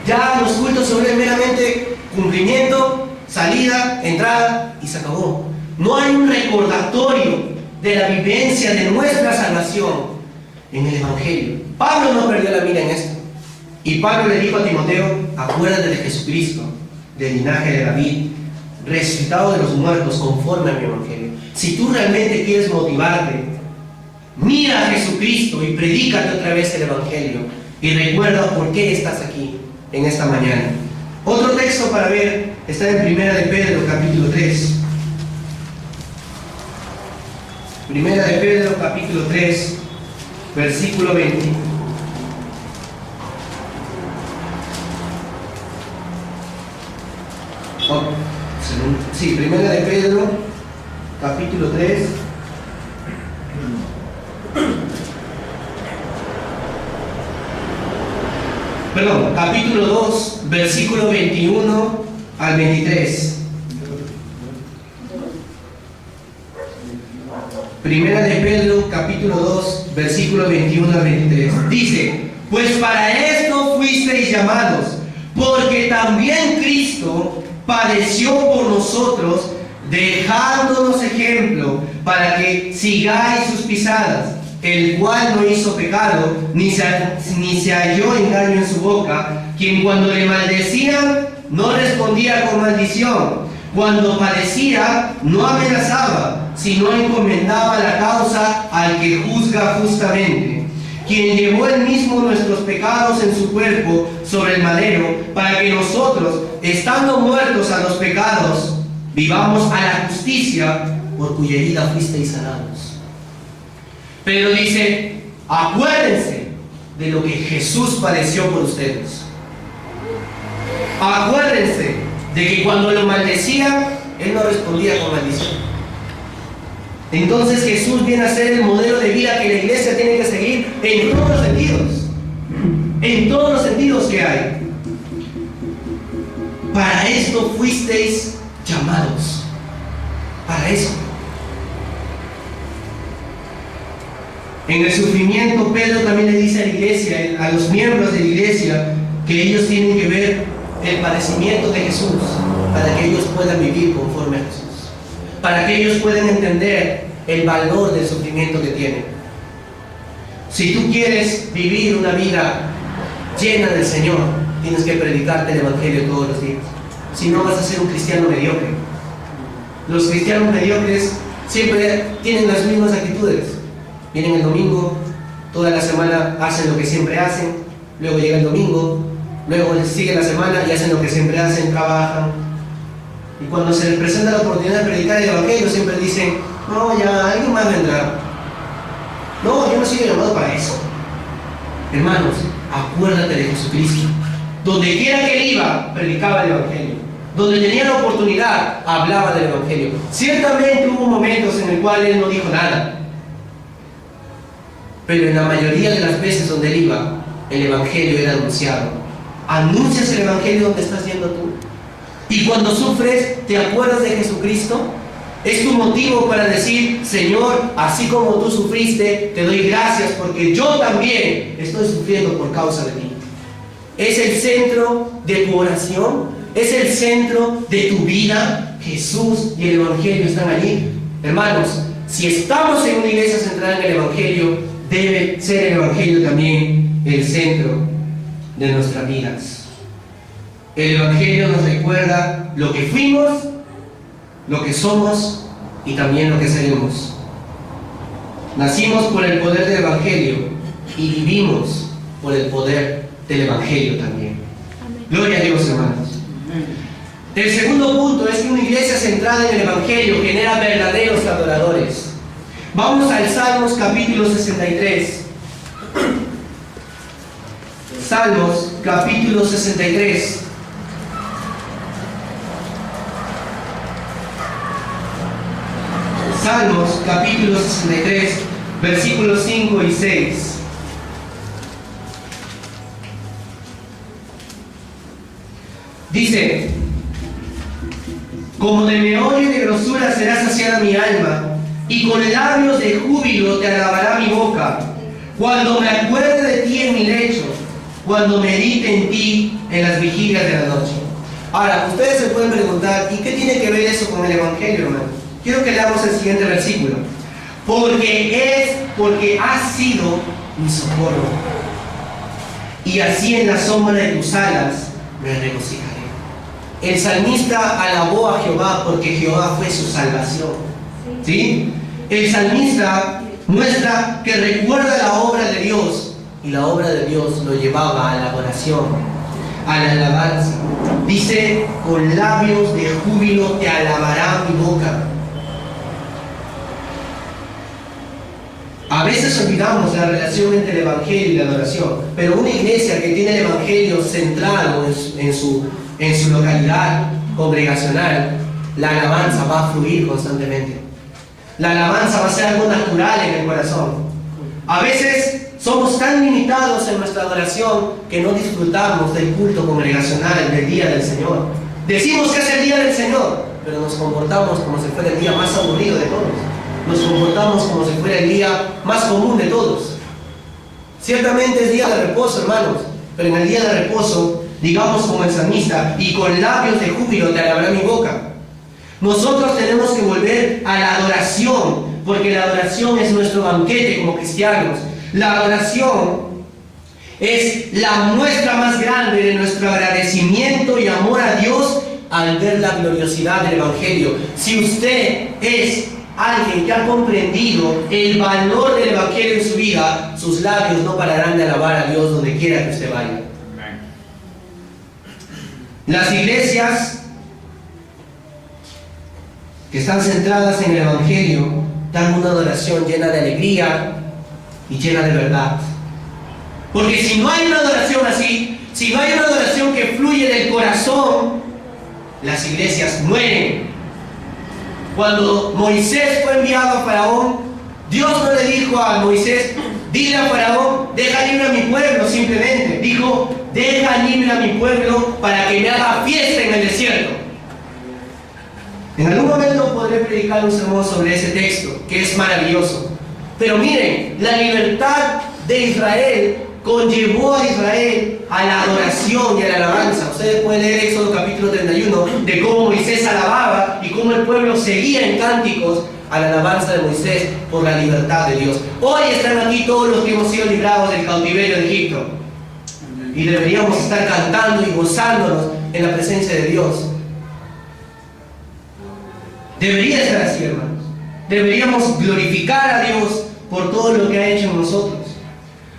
S1: Ya los cultos se vuelven meramente cumplimiento, salida, entrada y se acabó. No hay un recordatorio de la vivencia de nuestra salvación en el evangelio. Pablo no perdió la mira en esto, y Pablo le dijo a Timoteo: acuérdate de Jesucristo, del linaje de David, resucitado de los muertos, conforme a mi evangelio. Si tú realmente quieres motivarte, mira a Jesucristo y predícate otra vez el evangelio y recuerda por qué estás aquí en esta mañana. Otro texto para ver está en 1 de Pedro capítulo 3. 1 de Pedro capítulo 3 versículo 20. Sí, 1 de Pedro capítulo 3 capítulo 2 versículo 21 al 23. Primera de Pedro capítulo 2 versículo 21 al 23 dice: pues para esto fuisteis llamados, porque también Cristo padeció por nosotros, dejándonos ejemplo para que sigáis sus pisadas, el cual no hizo pecado, ni se halló engaño en su boca, quien cuando le maldecían no respondía con maldición, cuando padecía no amenazaba, sino encomendaba la causa al que juzga justamente, quien llevó él mismo nuestros pecados en su cuerpo sobre el madero, para que nosotros, estando muertos a los pecados, vivamos a la justicia, por cuya herida fuisteis sanados. Pero dice, acuérdense de lo que Jesús padeció por ustedes. Acuérdense de que cuando lo maldecía, Él no respondía con maldición. Entonces Jesús viene a ser el modelo de vida que la iglesia tiene que seguir en todos los sentidos. En todos los sentidos que hay. Para esto fuisteis llamados. Para eso. En el sufrimiento, Pedro también le dice a la iglesia, a los miembros de la iglesia, que ellos tienen que ver el padecimiento de Jesús para que ellos puedan vivir conforme a Jesús, para que ellos puedan entender el valor del sufrimiento que tienen. Si tú quieres vivir una vida llena del Señor, tienes que predicarte el Evangelio todos los días. Si no, vas a ser un cristiano mediocre. Los cristianos mediocres siempre tienen las mismas actitudes. Vienen el domingo, toda la semana hacen lo que siempre hacen, luego llega el domingo, luego sigue la semana y hacen lo que siempre hacen, trabajan. Y cuando se les presenta la oportunidad de predicar el Evangelio, siempre dicen, no, ya, alguien más vendrá. No, yo no soy llamado para eso. Hermanos, acuérdate de Jesucristo. Donde quiera que él iba, predicaba el Evangelio. Donde tenía la oportunidad, hablaba del Evangelio. Ciertamente hubo momentos en el cual él no dijo nada. Pero en la mayoría de las veces donde él iba, el Evangelio era anunciado. ¿Anuncias el Evangelio donde estás yendo tú? Y cuando sufres, ¿te acuerdas de Jesucristo? Es tu motivo para decir, Señor, así como tú sufriste, te doy gracias porque yo también estoy sufriendo por causa de ti. Es el centro de tu oración, es el centro de tu vida. Jesús y el Evangelio están allí. Hermanos, si estamos en una iglesia centrada en el Evangelio, debe ser el Evangelio también el centro de nuestras vidas. El Evangelio nos recuerda lo que fuimos, lo que somos y también lo que seremos. Nacimos por el poder del Evangelio y vivimos por el poder del Evangelio también. Amén. Gloria a Dios, hermanos. Amén. El segundo punto es que una iglesia centrada en el Evangelio genera verdaderos adoradores. Vamos al Salmos capítulo 63. Salmos capítulo 63. Salmos capítulo 63, versículos 5 y 6. Dice, como de meollo y de grosura será saciada mi alma, y con labios de júbilo te alabará mi boca, cuando me acuerde de ti en mi lecho, cuando medite en ti en las vigilias de la noche. Ahora, ustedes se pueden preguntar, ¿y qué tiene que ver eso con el Evangelio, hermano? Quiero que leamos el siguiente versículo. Porque has sido mi socorro, y así en la sombra de tus alas me regocijaré. El salmista alabó a Jehová porque Jehová fue su salvación. ¿Sí? El salmista muestra que recuerda la obra de Dios, y la obra de Dios lo llevaba a la oración, a la alabanza. Dice, con labios de júbilo te alabará mi boca. A veces olvidamos la relación entre el Evangelio y la adoración, pero una iglesia que tiene el Evangelio centrado en su localidad congregacional, la alabanza va a fluir constantemente. La alabanza va a ser algo natural en el corazón. A veces somos tan limitados en nuestra adoración que no disfrutamos del culto congregacional, del día del Señor. Decimos que es el día del Señor, pero nos comportamos como si fuera el día más aburrido de todos. Nos comportamos como si fuera el día más común de todos. Ciertamente es día de reposo, hermanos, pero en el día de reposo, digamos como el salmista, y con labios de júbilo te alabará mi boca. Nosotros tenemos que volver a la adoración, porque la adoración es nuestro banquete como cristianos. La adoración Es la muestra más grande de nuestro agradecimiento y amor a Dios al ver la gloriosidad del Evangelio. Si usted es alguien que ha comprendido el valor del Evangelio en su vida, sus labios no pararán de alabar a Dios donde quiera que usted vaya. Las iglesias que están centradas en el Evangelio dan una adoración llena de alegría y llena de verdad. Porque si no hay una adoración así, si no hay una adoración que fluye del corazón, las iglesias mueren. Cuando Moisés fue enviado a Faraón, Dios no le dijo a Moisés, dile a Faraón, deja libre a mi pueblo, simplemente. Dijo, deja libre a mi pueblo para que me haga fiesta en el desierto. En algún momento podré predicar un sermón sobre ese texto, que es maravilloso. Pero miren, la libertad de Israel conllevó a Israel a la adoración y a la alabanza. Ustedes pueden leer Éxodo capítulo 31 de cómo Moisés alababa y cómo el pueblo seguía en cánticos a la alabanza de Moisés por la libertad de Dios. Hoy están aquí todos los que hemos sido librados del cautiverio de Egipto y deberíamos estar cantando y gozándonos en la presencia de Dios. Debería ser así, hermanos. Deberíamos glorificar a Dios por todo lo que ha hecho en nosotros.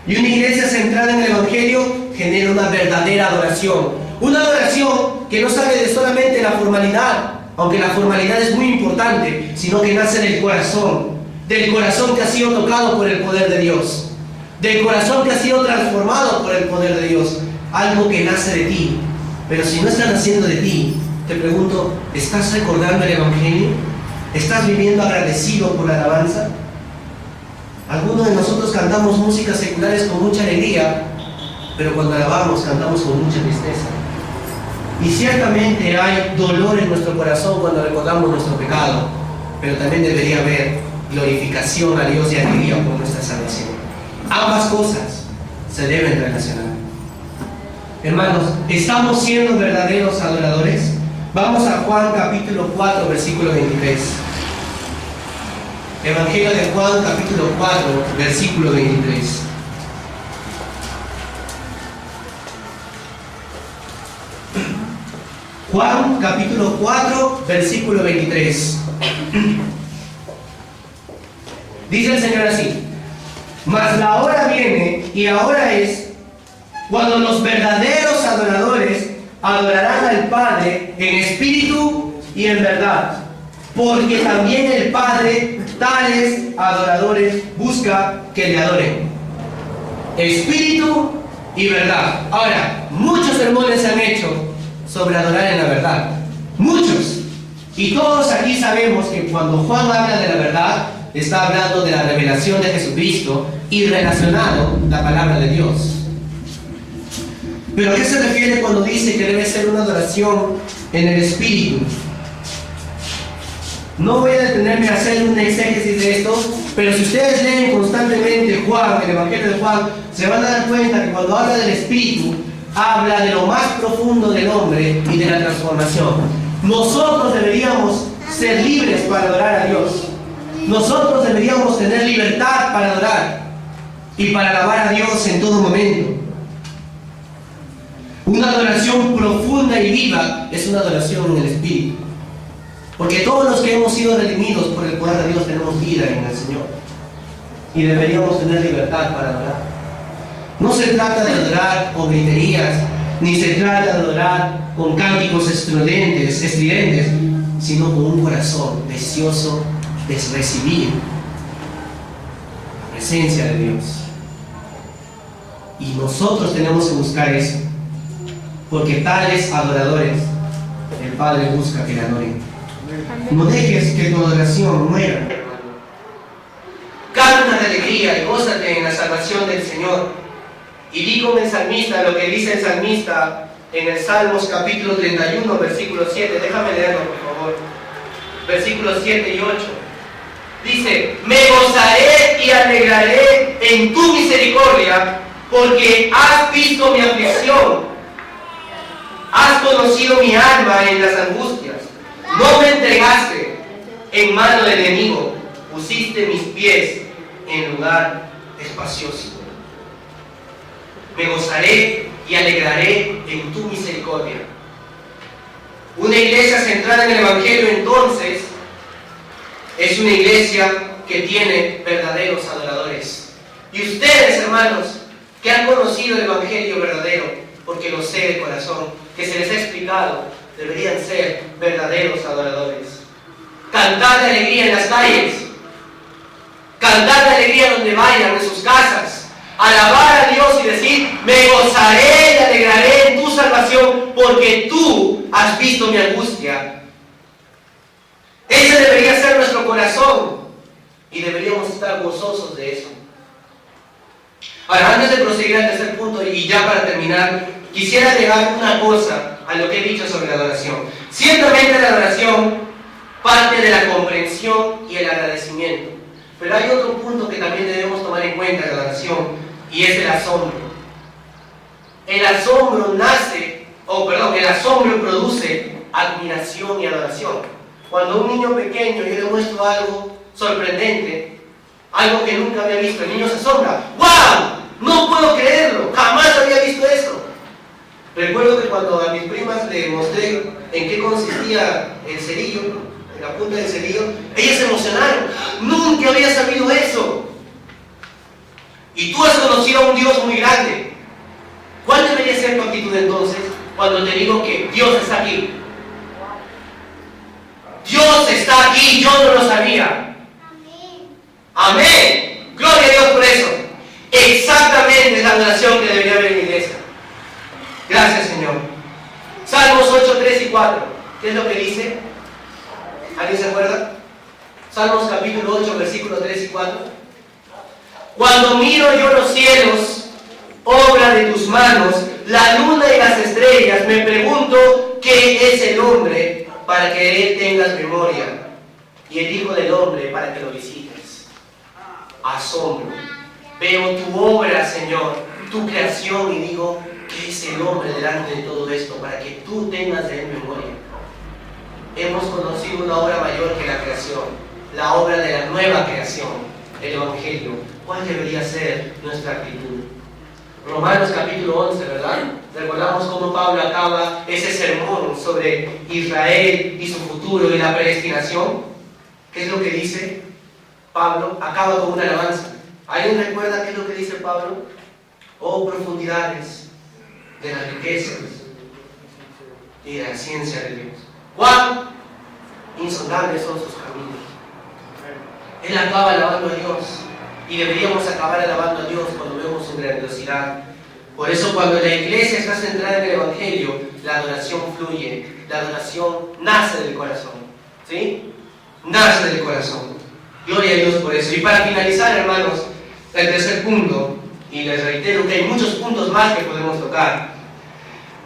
S1: Y una iglesia centrada en el Evangelio genera una verdadera adoración. Una adoración que no sale de solamente la formalidad, aunque la formalidad es muy importante, sino que nace del corazón que ha sido tocado por el poder de Dios, del corazón que ha sido transformado por el poder de Dios, algo que nace de ti. Pero si no está naciendo de ti, te pregunto, ¿estás recordando el Evangelio? ¿Estás viviendo agradecido por la alabanza? Algunos de nosotros cantamos músicas seculares con mucha alegría, pero cuando alabamos cantamos con mucha tristeza. Y ciertamente hay dolor en nuestro corazón cuando recordamos nuestro pecado, pero también debería haber glorificación a Dios y alegría por nuestra salvación. Ambas cosas se deben relacionar. Hermanos, ¿estamos siendo verdaderos adoradores? Vamos a Juan capítulo 4, versículo 23. Evangelio de Juan capítulo 4, versículo 23. Juan capítulo 4, versículo 23. Dice el Señor así: mas la hora viene y ahora es cuando los verdaderos adoradores adorarán al Padre en espíritu y en verdad, porque también el Padre tales adoradores busca que le adoren. Espíritu y verdad. Ahora, muchos sermones se han hecho sobre adorar en la verdad. Muchos. Y todos aquí sabemos que cuando Juan habla de la verdad, está hablando de la revelación de Jesucristo y relacionado la palabra de Dios. ¿Pero a qué se refiere cuando dice que debe ser una adoración en el Espíritu? No voy a detenerme a hacer una exégesis de esto, pero si ustedes leen constantemente Juan, el Evangelio de Juan, se van a dar cuenta que cuando habla del Espíritu, habla de lo más profundo del hombre y de la transformación. Nosotros deberíamos ser libres para adorar a Dios. Nosotros deberíamos tener libertad para adorar y para alabar a Dios en todo momento. Una adoración profunda y viva es una adoración en el Espíritu. Porque todos los que hemos sido redimidos por el poder de Dios tenemos vida en el Señor. Y deberíamos tener libertad para adorar. No se trata de adorar con griterías, ni se trata de adorar con cánticos estridentes, sino con un corazón deseoso de recibir la presencia de Dios. Y nosotros tenemos que buscar eso, porque tales adoradores el Padre busca que le adoren. No dejes que tu adoración muera. Canta de alegría y gózate en la salvación del Señor. Y di con el salmista lo que dice el salmista en el Salmos capítulo 31, versículo 7. Déjame leerlo, por favor. Versículos 7 y 8. Dice: me gozaré y alegraré en tu misericordia, porque has visto mi aflicción. Has conocido mi alma en las angustias. No me entregaste en mano del enemigo. Pusiste mis pies en lugar espacioso. me gozaré y alegraré en tu misericordia. Una iglesia centrada en el Evangelio, entonces, es una iglesia que tiene verdaderos adoradores. Y ustedes, hermanos, que han conocido el Evangelio verdadero, porque lo sé de corazón, que se les ha explicado, deberían ser verdaderos adoradores. Cantar de alegría en las calles, cantar de alegría donde vayan, en sus casas, alabar a Dios y decir, me gozaré y alegraré en tu salvación, porque tú has visto mi angustia. Ese debería ser nuestro corazón, y deberíamos estar gozosos de eso. Ahora, antes de proseguir al tercer punto, y ya para terminar, quisiera agregar una cosa a lo que he dicho sobre la adoración. Ciertamente la adoración parte de la comprensión y el agradecimiento. Pero hay otro punto que también debemos tomar en cuenta de la adoración, y es el asombro. El asombro el asombro produce admiración y adoración. Cuando a un niño pequeño yo le muestro algo sorprendente, algo que nunca había visto, el niño se asombra. ¡Wow! No puedo creerlo, jamás había visto eso. Recuerdo que cuando a mis primas les mostré en qué consistía el cerillo, en la punta del cerillo, ellas se emocionaron. Nunca había sabido eso. Y tú has conocido a un Dios muy grande. ¿Cuál debería ser tu actitud entonces cuando te digo que Dios está aquí? Dios está aquí, yo no lo sabía. Amén. Gloria a Dios por eso. Exactamente es la adoración que debería haber en la iglesia. Gracias, Señor. Salmos 8, 3 y 4. ¿Qué es lo que dice? ¿Alguien se acuerda? Salmos capítulo 8, versículos 3 y 4. Cuando miro yo los cielos, obra de tus manos, la luna y las estrellas, me pregunto qué es el hombre para que de él tengas memoria, y el Hijo del Hombre para que lo visites. Asombro. Veo tu obra, Señor, tu creación, y digo, ¿qué es el hombre delante de todo esto para que tú tengas de él memoria? Hemos conocido una obra mayor que la creación, la obra de la nueva creación, el Evangelio. ¿Cuál debería ser nuestra actitud? Romanos capítulo 11, ¿verdad? Recordamos cómo Pablo acaba ese sermón sobre Israel y su futuro y la predestinación. ¿Qué es lo que dice Pablo? Acaba con una alabanza. ¿Alguien recuerda qué es lo que dice Pablo? Oh, profundidades de las riquezas y de la ciencia de Dios. ¡Cuán insondables son sus caminos! Él acaba alabando a Dios, y deberíamos acabar alabando a Dios cuando vemos su grandiosidad. Por eso, cuando la iglesia está centrada en el Evangelio, la adoración fluye, la adoración nace del corazón. ¿Sí? Nace del corazón. Gloria a Dios por eso. Y para finalizar, hermanos, el tercer punto, y les reitero que hay muchos puntos más que podemos tocar,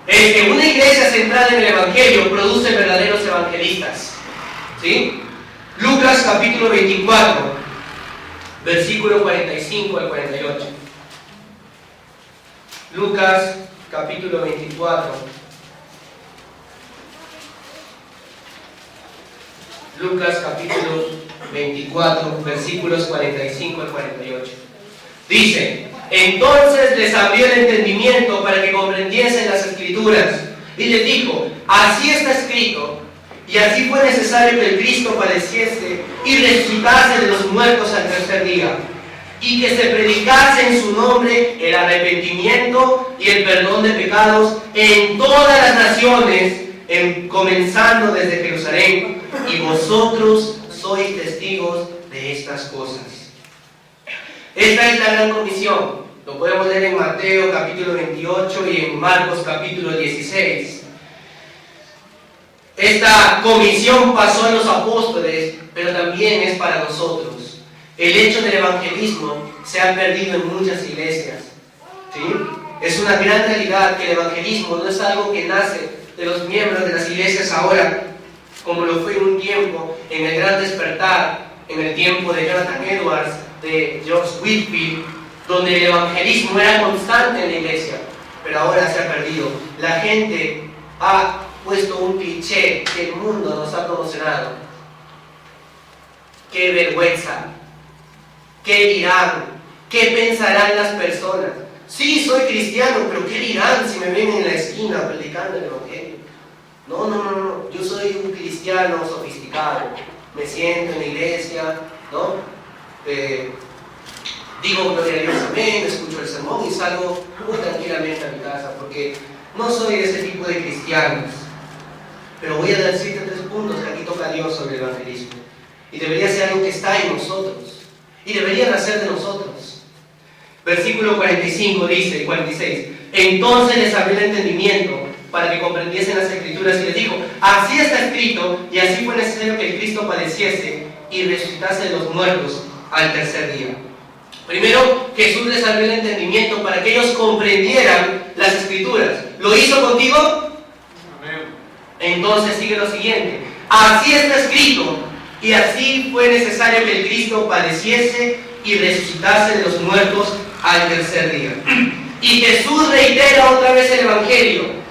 S1: es que una iglesia centrada en el Evangelio produce verdaderos evangelistas. ¿Sí? Lucas capítulo 24, versículo 45 al 48. Lucas capítulo 24. Lucas capítulo 24, versículos 45 al 48. Dice: entonces les abrió el entendimiento para que comprendiesen las Escrituras, y les dijo: así está escrito, y así fue necesario que el Cristo padeciese y resucitase de los muertos al tercer día, y que se predicase en su nombre el arrepentimiento y el perdón de pecados en todas las naciones, comenzando desde Jerusalén, y vosotros sois testigos de estas cosas. Esta es la gran comisión. Lo podemos leer en Mateo capítulo 28 y en Marcos capítulo 16. Esta comisión pasó a los apóstoles, pero también es para nosotros. El hecho del evangelismo se ha perdido en muchas iglesias. ¿Sí? Es una gran realidad que el evangelismo no es algo que nace de los miembros de las iglesias ahora, como lo fue en un tiempo, en el Gran Despertar, en el tiempo de Jonathan Edwards, de George Whitefield, donde el evangelismo era constante en la iglesia, pero ahora se ha perdido. La gente ha puesto un cliché que el mundo nos ha promocionado. ¡Qué vergüenza! ¿Qué dirán? ¿Qué pensarán las personas? Sí, soy cristiano, pero ¿qué dirán si me ven en la esquina predicando el Evangelio? No. Yo soy un cristiano sofisticado. Me siento en la iglesia, ¿no? Digo gloria a Dios, amén, escucho el sermón y salgo muy tranquilamente a mi casa, porque no soy ese tipo de cristianos. Pero voy a decirte 3 puntos que aquí toca Dios sobre el evangelismo. Y debería ser algo que está en nosotros. Y debería nacer de nosotros. Versículo 45 dice, y 46. Entonces les abrió el entendimiento para que comprendiesen las Escrituras y les dijo, así está escrito, y así fue necesario que el Cristo padeciese y resucitase de los muertos al tercer día. Primero, Jesús les abrió el entendimiento para que ellos comprendieran las Escrituras. ¿Lo hizo contigo? Amén. Entonces sigue lo siguiente. Así está escrito, y así fue necesario que el Cristo padeciese y resucitase de los muertos al tercer día. Y Jesús reitera otra vez el Evangelio.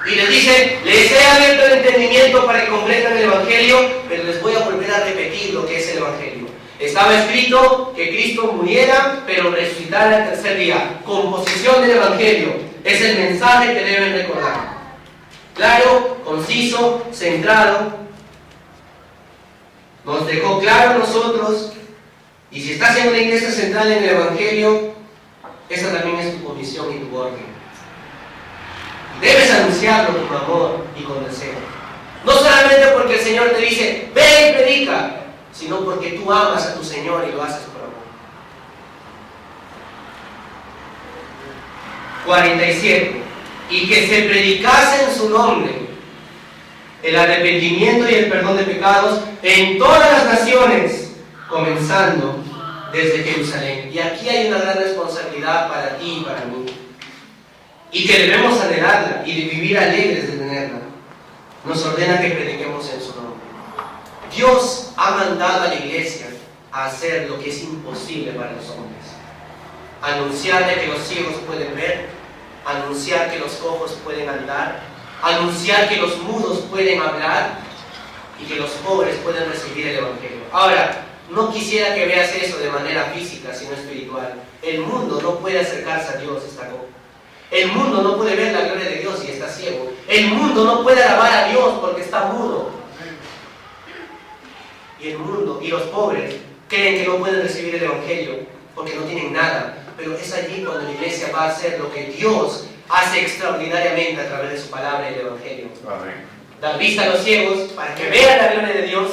S1: Y les dice, les he abierto el entendimiento para que comprendan el Evangelio, pero les voy a volver a repetir lo que es el Evangelio. Estaba escrito que Cristo muriera, pero resucitara el tercer día. Composición del Evangelio. Es el mensaje que deben recordar. Claro, conciso, centrado. Nos dejó claro a nosotros. Y si estás en una iglesia central en el Evangelio, esa también es tu comisión y tu orden. Debes anunciarlo con amor y con deseo. No solamente porque el Señor te dice, ve y predica, sino porque tú amas a tu Señor y lo haces por amor. 47. Y que se predicase en su nombre el arrepentimiento y el perdón de pecados en todas las naciones, comenzando desde Jerusalén. Y aquí hay una gran responsabilidad para ti y para mí. Y que debemos anhelarla y de vivir alegres de tenerla. Nos ordena que prediquemos en su nombre. Dios ha mandado a la iglesia a hacer lo que es imposible para los hombres. Anunciarle que los ciegos pueden ver, anunciar que los cojos pueden andar, anunciar que los mudos pueden hablar y que los pobres pueden recibir el Evangelio. Ahora, no quisiera que veas eso de manera física, sino espiritual. El mundo no puede acercarse a Dios, está loco. El mundo no puede ver la gloria de Dios y está ciego. El mundo no puede alabar a Dios porque está mudo. Y el mundo y los pobres creen que no pueden recibir el Evangelio porque no tienen nada. Pero es allí cuando la iglesia va a hacer lo que Dios hace extraordinariamente a través de su palabra y el Evangelio. Amén. Dar vista a los ciegos para que vean la gloria de Dios.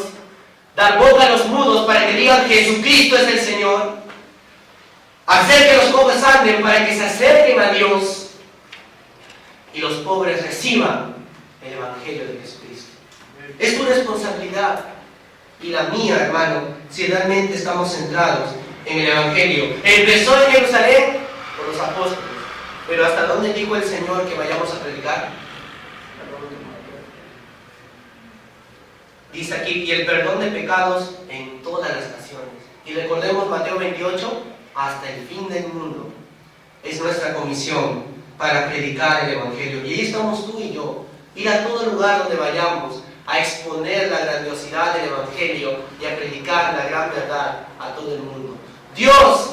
S1: Dar boca a los mudos para que digan que Jesucristo es el Señor. Hacer que los cojos anden para que se acerquen a Dios. Y los pobres reciban el Evangelio de Jesucristo. Es tu responsabilidad y la mía, hermano, si realmente estamos centrados en el Evangelio. Empezó en Jerusalén por los apóstoles, pero ¿hasta dónde dijo el Señor que vayamos a predicar? Dice aquí, y el perdón de pecados en todas las naciones. Y recordemos Mateo 28, hasta el fin del mundo. Es nuestra comisión para predicar el Evangelio. Y ahí estamos tú y yo. Ir a todo lugar donde vayamos a exponer la grandiosidad del Evangelio y a predicar la gran verdad a todo el mundo. Dios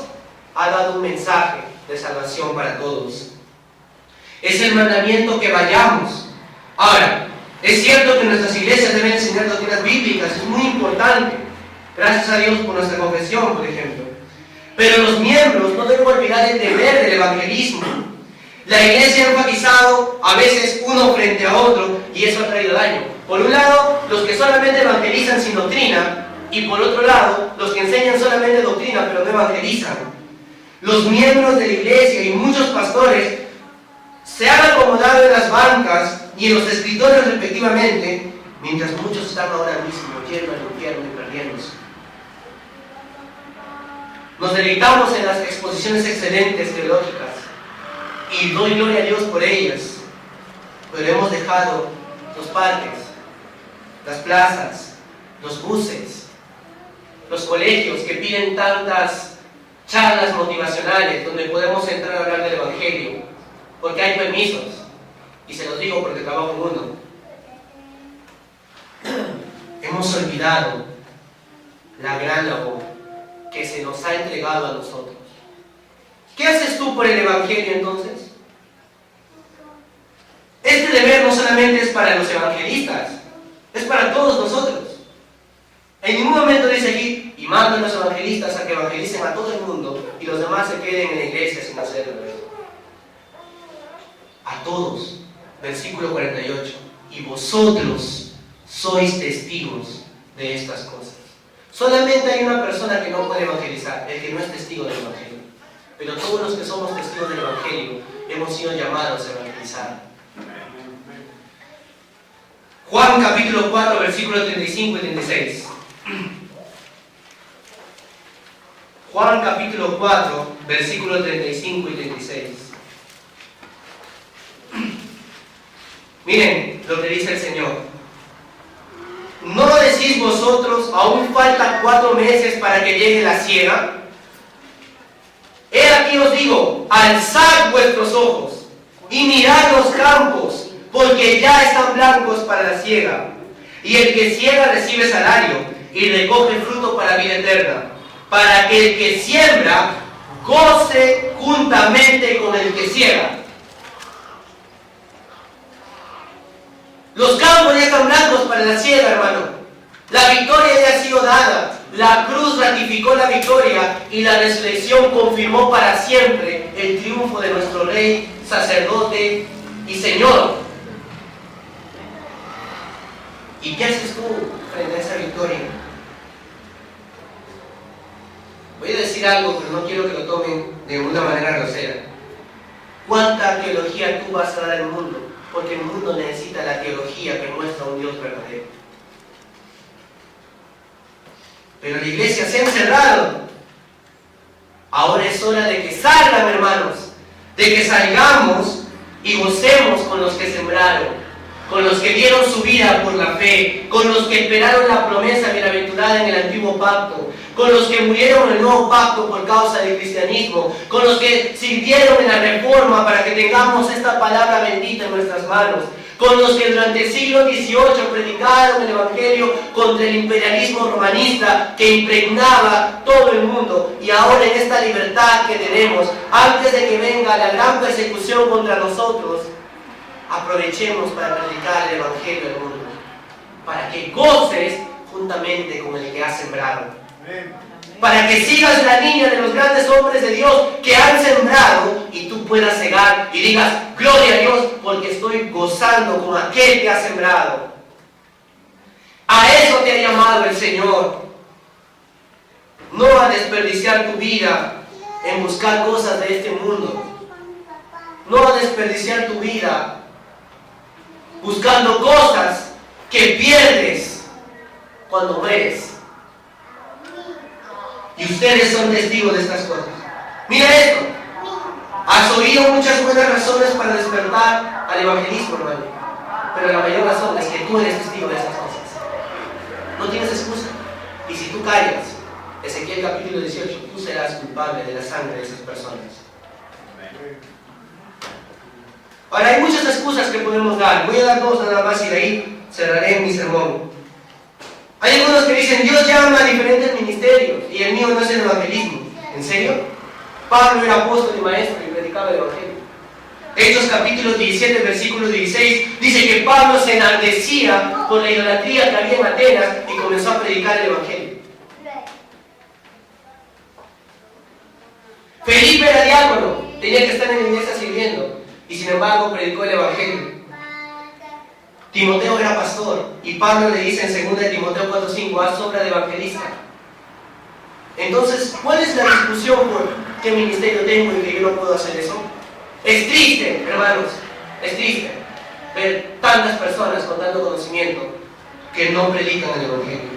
S1: ha dado un mensaje de salvación para todos. Es el mandamiento que vayamos. Ahora, es cierto que nuestras iglesias deben enseñar doctrinas bíblicas, es muy importante. Gracias a Dios por nuestra confesión, por ejemplo. Pero los miembros no deben olvidar el deber del evangelismo. La iglesia ha enfatizado a veces uno frente a otro y eso ha traído daño. Por un lado, los que solamente evangelizan sin doctrina, y por otro lado, los que enseñan solamente doctrina pero no evangelizan. Los miembros de la iglesia y muchos pastores se han acomodado en las bancas y en los escritorios respectivamente, mientras muchos están ahora mismo yendo al infierno y perdiéndose. Nos deleitamos en las exposiciones excelentes teológicas y doy gloria a Dios por ellas, pero hemos dejado los parques, las plazas, los buses, los colegios que piden tantas charlas motivacionales donde podemos entrar a hablar del Evangelio, porque hay permisos, y se los digo porque trabajo en uno. Hemos olvidado la gran labor que se nos ha entregado a nosotros. ¿Qué haces tú por el Evangelio entonces? Este deber no solamente es para los evangelistas, es para todos nosotros. En ningún momento dice aquí, y manda a los evangelistas a que evangelicen a todo el mundo y los demás se queden en la iglesia sin hacerlo. A todos. Versículo 48. Y vosotros sois testigos de estas cosas. Solamente hay una persona que no puede evangelizar, el que no es testigo del Evangelio. Pero todos los que somos testigos del Evangelio hemos sido llamados a evangelizar. Juan capítulo 4, versículos 35 y 36. Juan capítulo 4, versículos 35 y 36. Miren lo que dice el Señor. ¿No lo decís vosotros, aún faltan 4 meses para que llegue la siega? He aquí os digo, alzad vuestros ojos y mirad los campos, porque ya están blancos para la siega. Y el que siega recibe salario y recoge fruto para vida eterna, para que el que siembra goce juntamente con el que siega. Los campos ya están blancos para la siega, hermano. La victoria ya ha sido dada. La cruz ratificó la victoria y la resurrección confirmó para siempre el triunfo de nuestro Rey, sacerdote y Señor. ¿Y qué haces tú frente a esa victoria? Voy a decir algo, pero no quiero que lo tomen de una manera grosera. ¿Cuánta teología tú vas a dar al mundo? Porque el mundo necesita la teología que muestra un Dios verdadero. Pero la iglesia se ha encerrado. Ahora es hora de que salgan, hermanos, de que salgamos y gocemos con los que sembraron, con los que dieron su vida por la fe, con los que esperaron la promesa bienaventurada en el antiguo pacto, con los que murieron en el nuevo pacto por causa del cristianismo, con los que sirvieron en la reforma para que tengamos esta palabra bendita en nuestras manos, con los que durante el siglo XVIII predicaron el Evangelio contra el imperialismo romanista que impregnaba todo el mundo. Y ahora en esta libertad que tenemos, antes de que venga la gran persecución contra nosotros, aprovechemos para predicar el Evangelio al mundo, para que goces juntamente con el que ha sembrado. Para que sigas la línea de los grandes hombres de Dios que han sembrado y tú puedas cegar y digas, gloria a Dios, porque estoy gozando con aquel que ha sembrado. A eso te ha llamado el Señor. No a desperdiciar tu vida en buscar cosas de este mundo. No a desperdiciar tu vida buscando cosas que pierdes cuando mueres. Y ustedes son testigos de estas cosas. Mira esto. Has oído muchas buenas razones para despertar al evangelismo, hermano. Pero la mayor razón es que tú eres testigo de esas cosas. No tienes excusa. Y si tú callas, Ezequiel capítulo 18, tú serás culpable de la sangre de esas personas. Ahora, hay muchas excusas que podemos dar. Voy a dar dos nada más y de ahí cerraré mi sermón. Hay algunos que dicen, Dios llama a diferentes ministerios y el mío no es el evangelismo. ¿En serio? Pablo era apóstol y maestro y predicaba el evangelio. Hechos capítulo 17, versículo 16, dice que Pablo se enardecía por la idolatría que había en Atenas y comenzó a predicar el evangelio. Felipe era diácono, tenía que estar en la iglesia sirviendo y sin embargo predicó el evangelio. Timoteo era pastor y Pablo le dice en 2 Timoteo 4:5, haz obra de evangelista. Entonces, ¿cuál es la discusión por qué ministerio tengo y que yo no puedo hacer eso? Es triste, hermanos, es triste ver tantas personas con tanto conocimiento que no predican el evangelio.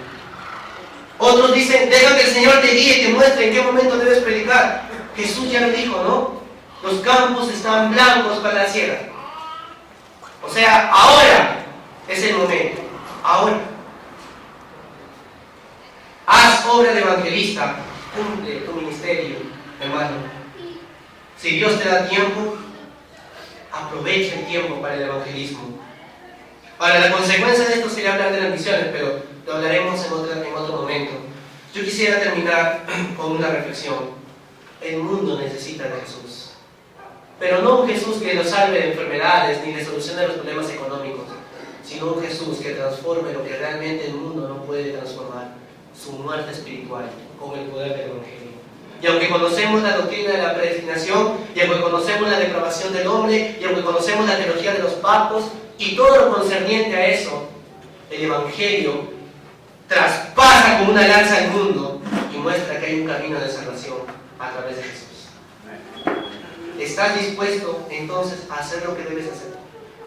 S1: Otros dicen, deja que el Señor te guíe y te muestre en qué momento debes predicar. Jesús ya lo dijo, ¿no? Los campos están blancos para la siega. O sea, ahora es el momento. Ahora. Haz obra de evangelista. Cumple tu ministerio, hermano. Si Dios te da tiempo, aprovecha el tiempo para el evangelismo. Ahora, la consecuencia de esto sería hablar de las misiones, pero lo hablaremos en otro momento. Yo quisiera terminar con una reflexión. El mundo necesita de Jesús. Pero no un Jesús que nos salve de enfermedades ni le solucione los problemas económicos, sino un Jesús que transforme lo que realmente el mundo no puede transformar, su muerte espiritual, con el poder del Evangelio. Y aunque conocemos la doctrina de la predestinación, y aunque conocemos la depravación del hombre, y aunque conocemos la teología de los pactos, y todo lo concerniente a eso, el Evangelio traspasa como una lanza al mundo y muestra que hay un camino de salvación a través de Jesús. ¿Estás dispuesto entonces a hacer lo que debes hacer?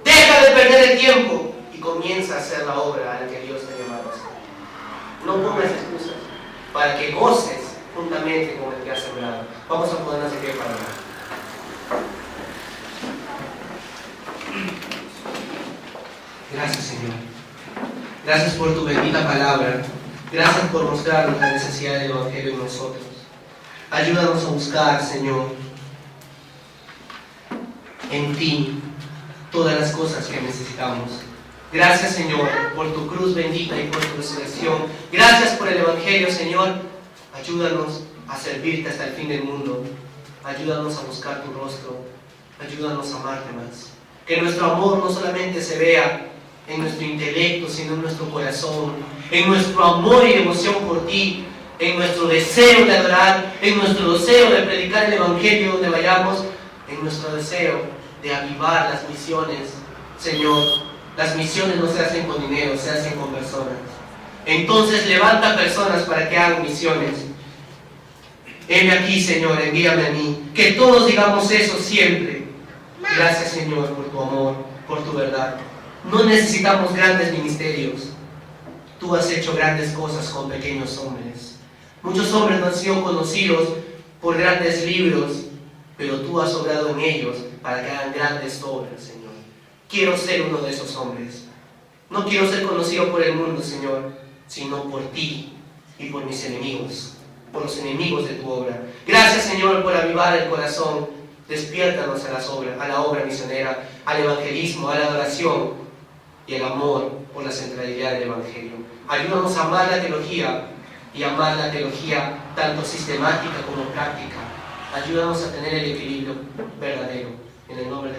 S1: Deja de perder el tiempo y comienza a hacer la obra a la que Dios te ha llamado a hacer. No pongas excusas para que goces juntamente con el que has sembrado. Vamos a ponernos de pie para orar. Gracias, Señor. Gracias por tu bendita palabra. Gracias por mostrarnos la necesidad del Evangelio en nosotros. Ayúdanos a buscar, Señor, en ti todas las cosas que necesitamos. Gracias, Señor, por tu cruz bendita y por tu resurrección. Gracias por el Evangelio, Señor. Ayúdanos a servirte hasta el fin del mundo. Ayúdanos a buscar tu rostro. Ayúdanos a amarte más. Que nuestro amor no solamente se vea en nuestro intelecto, sino en nuestro corazón, en nuestro amor y devoción por ti, en nuestro deseo de adorar, en nuestro deseo de predicar el Evangelio donde vayamos, en nuestro deseo de avivar las misiones. Señor, las misiones no se hacen con dinero, se hacen con personas. Entonces levanta personas para que hagan misiones. Heme aquí, Señor, envíame a mí. Que todos digamos eso siempre. Gracias, Señor, por tu amor, por tu verdad. No necesitamos grandes ministerios. Tú has hecho grandes cosas con pequeños hombres. Muchos hombres no han sido conocidos por grandes libros, pero tú has obrado en ellos para que hagan grandes obras, Señor. Quiero ser uno de esos hombres. No quiero ser conocido por el mundo, Señor, sino por ti y por mis enemigos, por los enemigos de tu obra. Gracias, Señor, por avivar el corazón. Despiértanos a la obra misionera, al evangelismo, a la adoración y el amor por la centralidad del Evangelio. Ayúdanos a amar la teología y amar la teología tanto sistemática como práctica. Ayúdanos a tener el equilibrio verdadero. En el nombre